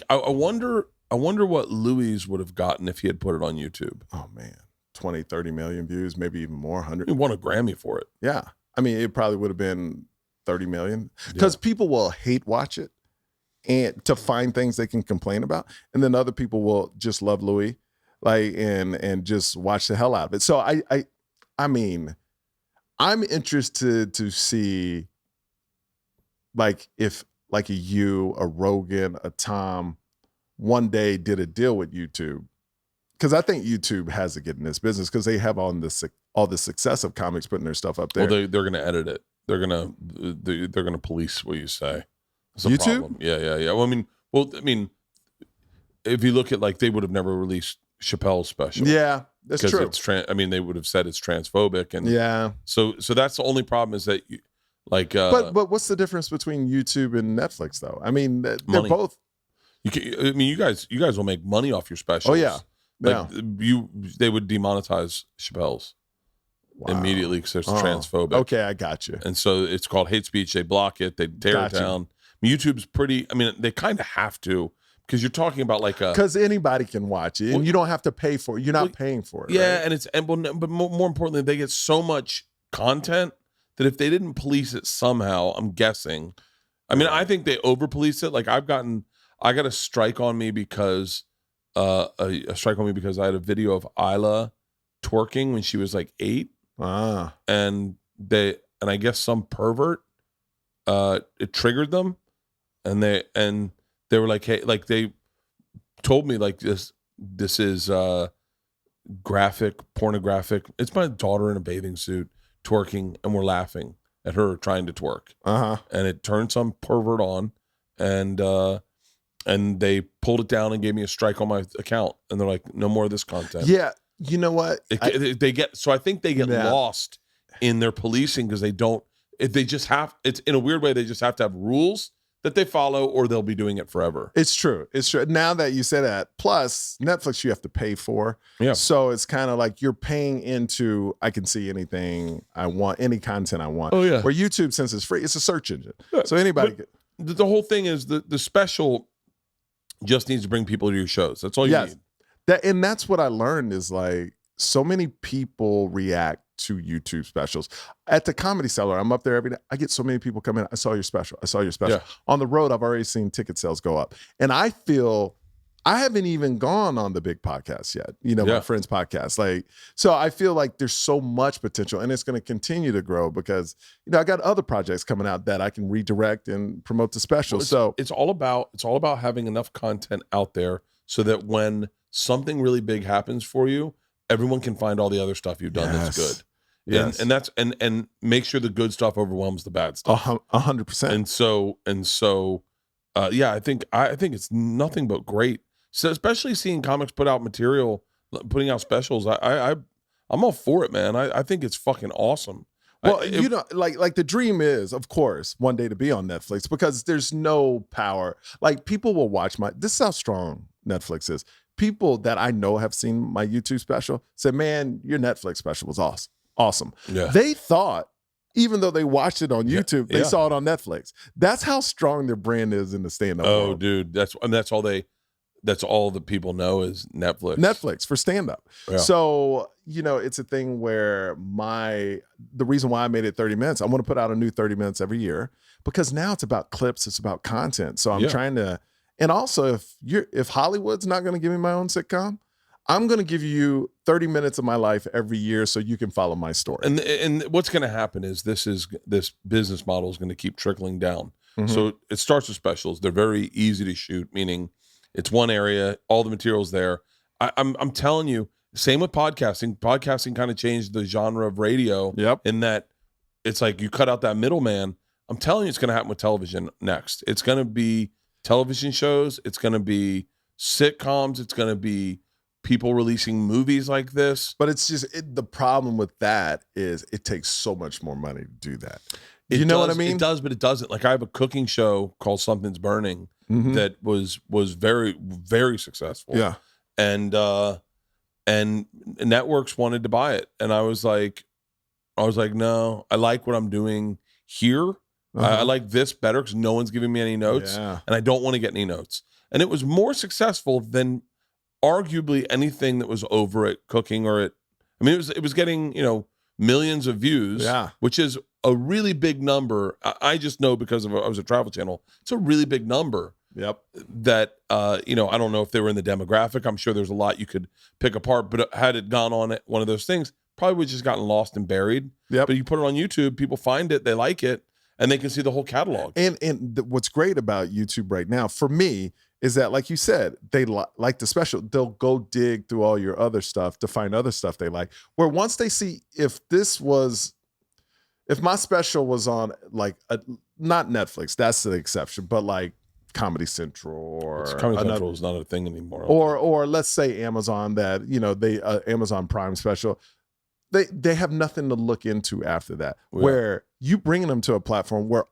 A: I wonder I wonder what Louis would have gotten if he had put it on YouTube.
B: Oh man, 20, 30 million views, maybe even more, 100.
A: He won a Grammy for it.
B: Yeah. I mean, it probably would have been 30 million because people will hate watch it and to find things they can complain about. And then other people will just love Louis, like, and just watch the hell out of it. So I mean, I'm interested to see like if like a Rogan, a Tom one day did a deal with YouTube. Because I think YouTube has to get in this business because they have all the success of comics putting their stuff up there.
A: Well, they're going to edit it. They're gonna police what you say. That's a
B: YouTube?
A: problem. Yeah. Well, I mean, if you look at like they would have never released Chappelle's special.
B: Yeah, that's true.
A: It's they would have said it's transphobic, and
B: yeah.
A: So that's the only problem is that
B: but what's the difference between YouTube and Netflix though? I mean, they're
A: money.
B: both.
A: You guys will make money off your specials.
B: Oh yeah.
A: Like they would demonetize Chappelle's immediately because it's transphobic.
B: Okay, I got you.
A: And so it's called hate speech. They block it. They tear it down. YouTube's pretty. I mean, they kind of have to because you're talking about like a
B: because anybody can watch it and you don't have to pay for it. You're not paying for it.
A: Yeah,
B: right?
A: but more importantly, they get so much content that if they didn't police it somehow, I'm guessing. I mean, I think they over police it. Like I got a strike on me because. A strike on me because I had a video of Isla twerking when she was like 8. And I guess some pervert it triggered them and they were like, hey, like they told me like this is pornographic. It's my daughter in a bathing suit twerking and we're laughing at her trying to twerk. And it turned some pervert on and they pulled it down and gave me a strike on my account. And they're like, no more of this content.
B: Yeah. You know what?
A: I think they get lost in their policing because it's in a weird way, they just have to have rules that they follow or they'll be doing it forever.
B: It's true. Now that you say that, plus Netflix you have to pay for.
A: Yeah.
B: So it's kind of like you're paying into, I can see anything I want, any content I want.
A: Oh yeah.
B: Where YouTube, since it's free, it's a search engine.
A: Yeah.
B: So anybody
A: the whole thing is the special just needs to bring people to your shows. That's all you need.
B: And that's what I learned is like so many people react to YouTube specials. At the Comedy Cellar, I'm up there every day. I get so many people come in. I saw your special. Yeah. On the road, I've already seen ticket sales go up. And I feel I haven't even gone on the big podcast yet, my friend's podcast. Like, so I feel like there's so much potential and it's going to continue to grow because, I got other projects coming out that I can redirect and promote the special.
A: Well, it's all about having enough content out there so that when something really big happens for you, everyone can find all the other stuff you've done that's good. Yes. And make sure the good stuff overwhelms the bad stuff.
B: 100%.
A: And so, I think it's nothing but great. So especially seeing comics putting out specials, I'm all for it, man. I think it's fucking awesome.
B: Well, like the dream is, of course, one day to be on Netflix because there's no power. Like people will watch this is how strong Netflix is. People that I know have seen my YouTube special said, man, your Netflix special was awesome. Yeah. They thought, even though they watched it on YouTube, they saw it on Netflix. That's how strong their brand is in the stand-up world.
A: Oh, dude, that's all the people know is Netflix.
B: Netflix for stand-up. Yeah. So, it's a thing where the reason why I made it 30 minutes, I want to put out a new 30 minutes every year because now it's about clips, it's about content. So I'm trying to, and also if Hollywood's not going to give me my own sitcom, I'm going to give you 30 minutes of my life every year so you can follow my story.
A: And what's going to happen is this business model is going to keep trickling down. Mm-hmm. So it starts with specials. They're very easy to shoot, meaning it's one area, all the material's there. I'm telling you, same with podcasting. Podcasting kind of changed the genre of radio in that it's like you cut out that middleman. I'm telling you, it's going to happen with television next. It's going to be television shows. It's going to be sitcoms. It's going to be people releasing movies like this.
B: But it's just the problem with that is it takes so much more money to do that. What I mean?
A: It does, but it doesn't. Like I have a cooking show called Something's Burning that was very, very successful.
B: Yeah.
A: And networks wanted to buy it. And I was like, no, I like what I'm doing here. I like this better because no one's giving me any notes, and I don't want to get any notes. And it was more successful than arguably anything that was over at cooking or at. I mean, it was getting millions of views, which is a really big number. I just know because I was a Travel Channel. It's a really big number.
B: Yep.
A: That I don't know if they were in the demographic. I'm sure there's a lot you could pick apart, but had it gone on one of those things, probably would have just gotten lost and buried.
B: Yep.
A: But you put it on YouTube, people find it, they like it, and they can see the whole catalog.
B: And what's great about YouTube right now for me is that, like you said, they like the special. They'll go dig through all your other stuff to find other stuff they like. Where once they see if my special was on like not Netflix, that's the exception, but like Comedy Central or
A: Comedy Central is not a thing anymore.
B: Or let's say Amazon that they Amazon Prime special. They have nothing to look into after that. Yeah. Where you bringing them to a platform where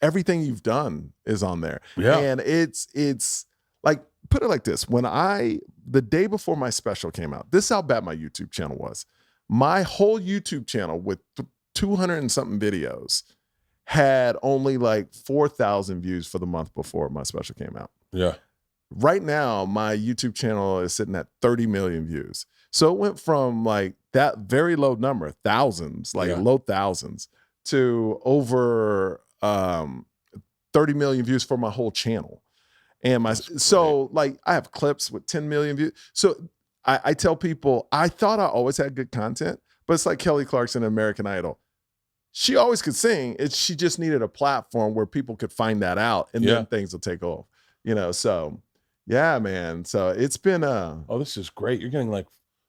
B: everything you've done is on there.
A: Yeah.
B: And it's like, put it like this. The day before my special came out, this is how bad my YouTube channel was. My whole YouTube channel with 200 and something videos had only like 4,000 views for the month before my special came out.
A: Yeah.
B: Right now, my YouTube channel is sitting at 30 million views. So it went from like that very low number, thousands, low thousands, to over 30 million views for my whole channel. And I have clips with 10 million views. So I tell people, I thought I always had good content, but it's like Kelly Clarkson in American Idol. She always could sing. She just needed a platform where people could find that out, and then things will take off. So yeah, man. So it's been
A: this is great. You're getting like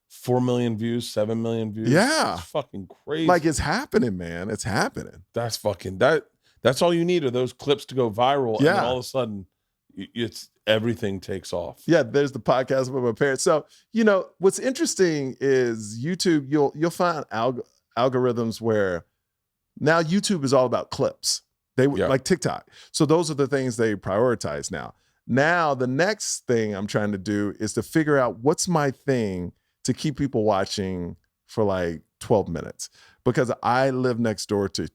A: 4 million views, 7 million views.
B: Yeah.
A: It's fucking crazy.
B: Like, it's happening, man. It's happening.
A: That's fucking that's all you need are those clips to go viral. Yeah. And then all of a sudden everything takes off.
B: Yeah, there's the podcast with my parents. So, what's interesting is YouTube, you'll find algorithms where now YouTube is all about clips. Like TikTok. So those are the things they prioritize now. Now, the next thing I'm trying to do is to figure out what's my thing to keep people watching for like 12 minutes. Because I live next door to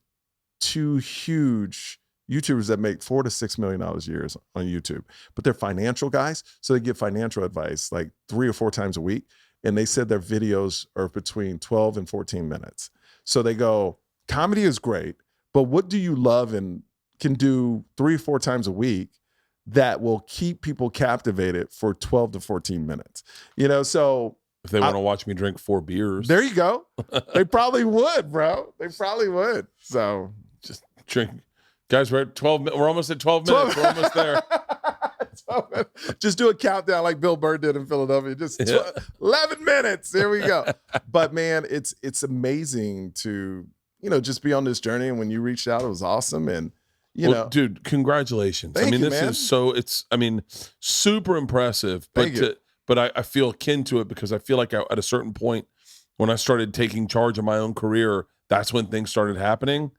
B: two huge YouTubers that make $4 to $6 million a year on YouTube. But they're financial guys, so they give financial advice like 3 or 4 times a week. And they said their videos are between 12 and 14 minutes. So they go, comedy is great, but what do you love and can do 3 or 4 times a week that will keep people captivated for 12 to 14 minutes? So
A: if they want to watch me drink 4 beers.
B: There you go. They probably would, bro. They probably would. So
A: just drink. Guys, we're at 12 minutes. We're almost at 12 minutes. We're almost there.
B: Just do a countdown like Bill Bert did in Philadelphia. Just 11 minutes. There we go. But man, it's amazing to just be on this journey. And when you reached out, it was awesome. And
A: dude, congratulations.
B: Thank you,
A: this is super impressive. But I feel akin to it because I feel like at a certain point when I started taking charge of my own career, that's when things started happening.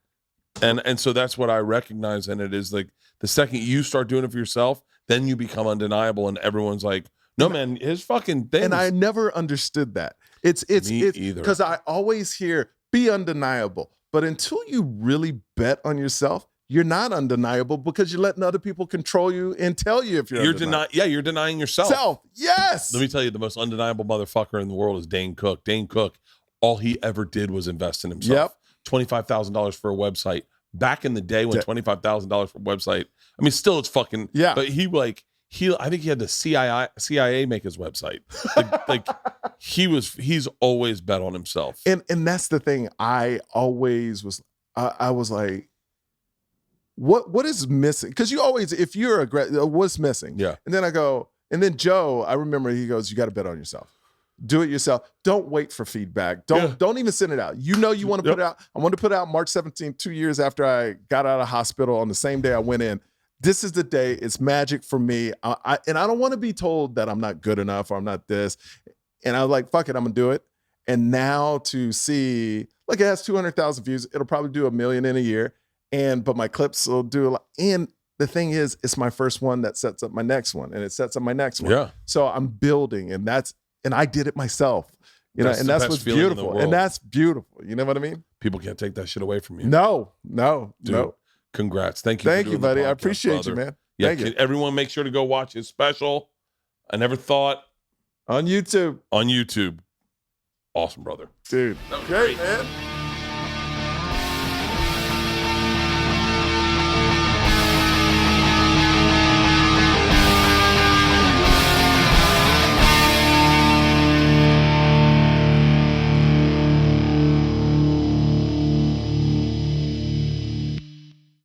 A: And so that's what I recognize in it is like the second you start doing it for yourself, then you become undeniable and everyone's like, no, man, his fucking thing.
B: And I never understood that. It's
A: either.
B: Because I always hear be undeniable. But until you really bet on yourself, you're not undeniable because you're letting other people control you and tell you if you're
A: you're denying yourself.
B: Yes.
A: Let me tell you, the most undeniable motherfucker in the world is Dane Cook. Dane Cook, all he ever did was invest in himself.
B: Yep.
A: $25,000 for a website. Back in the day when $25,000 for a website, I mean, still it's fucking, but I think he had the CIA make his website. He's always bet on himself.
B: And that's the thing. I always was, I was like, what is missing? Because you always, if you're aggressive, what's missing?
A: Yeah.
B: And then I go, and then Joe, I remember he goes, you got to bet on yourself. Do it yourself. Don't wait for feedback. Don't even send it out. You want to put it out. I wanted to put it out March 17th, 2 years after I got out of hospital on the same day I went in. This is the day. It's magic for me. And I don't want to be told that I'm not good enough or I'm not this. And I was like, fuck it, I'm going to do it. And now to see, like it has 200,000 views. It'll probably do 1 million in a year. But my clips will do a lot. And the thing is, it's my first one that sets up my next one. And it sets up my next one.
A: Yeah.
B: So I'm building and I did it myself, and that's what's beautiful. And that's beautiful. You know what I mean?
A: People can't take that shit away from you.
B: No.
A: Dude, Congrats. Thank you.
B: Thank
A: for
B: you,
A: doing the
B: buddy. I
A: podcast,
B: appreciate you,
A: brother.
B: man.
A: Yeah,
B: Thank you.
A: everyone make sure to go watch his special. I Never Thought
B: On YouTube.
A: on YouTube. Awesome, brother.
B: Dude.
A: That was
B: Great,
A: great.
B: man.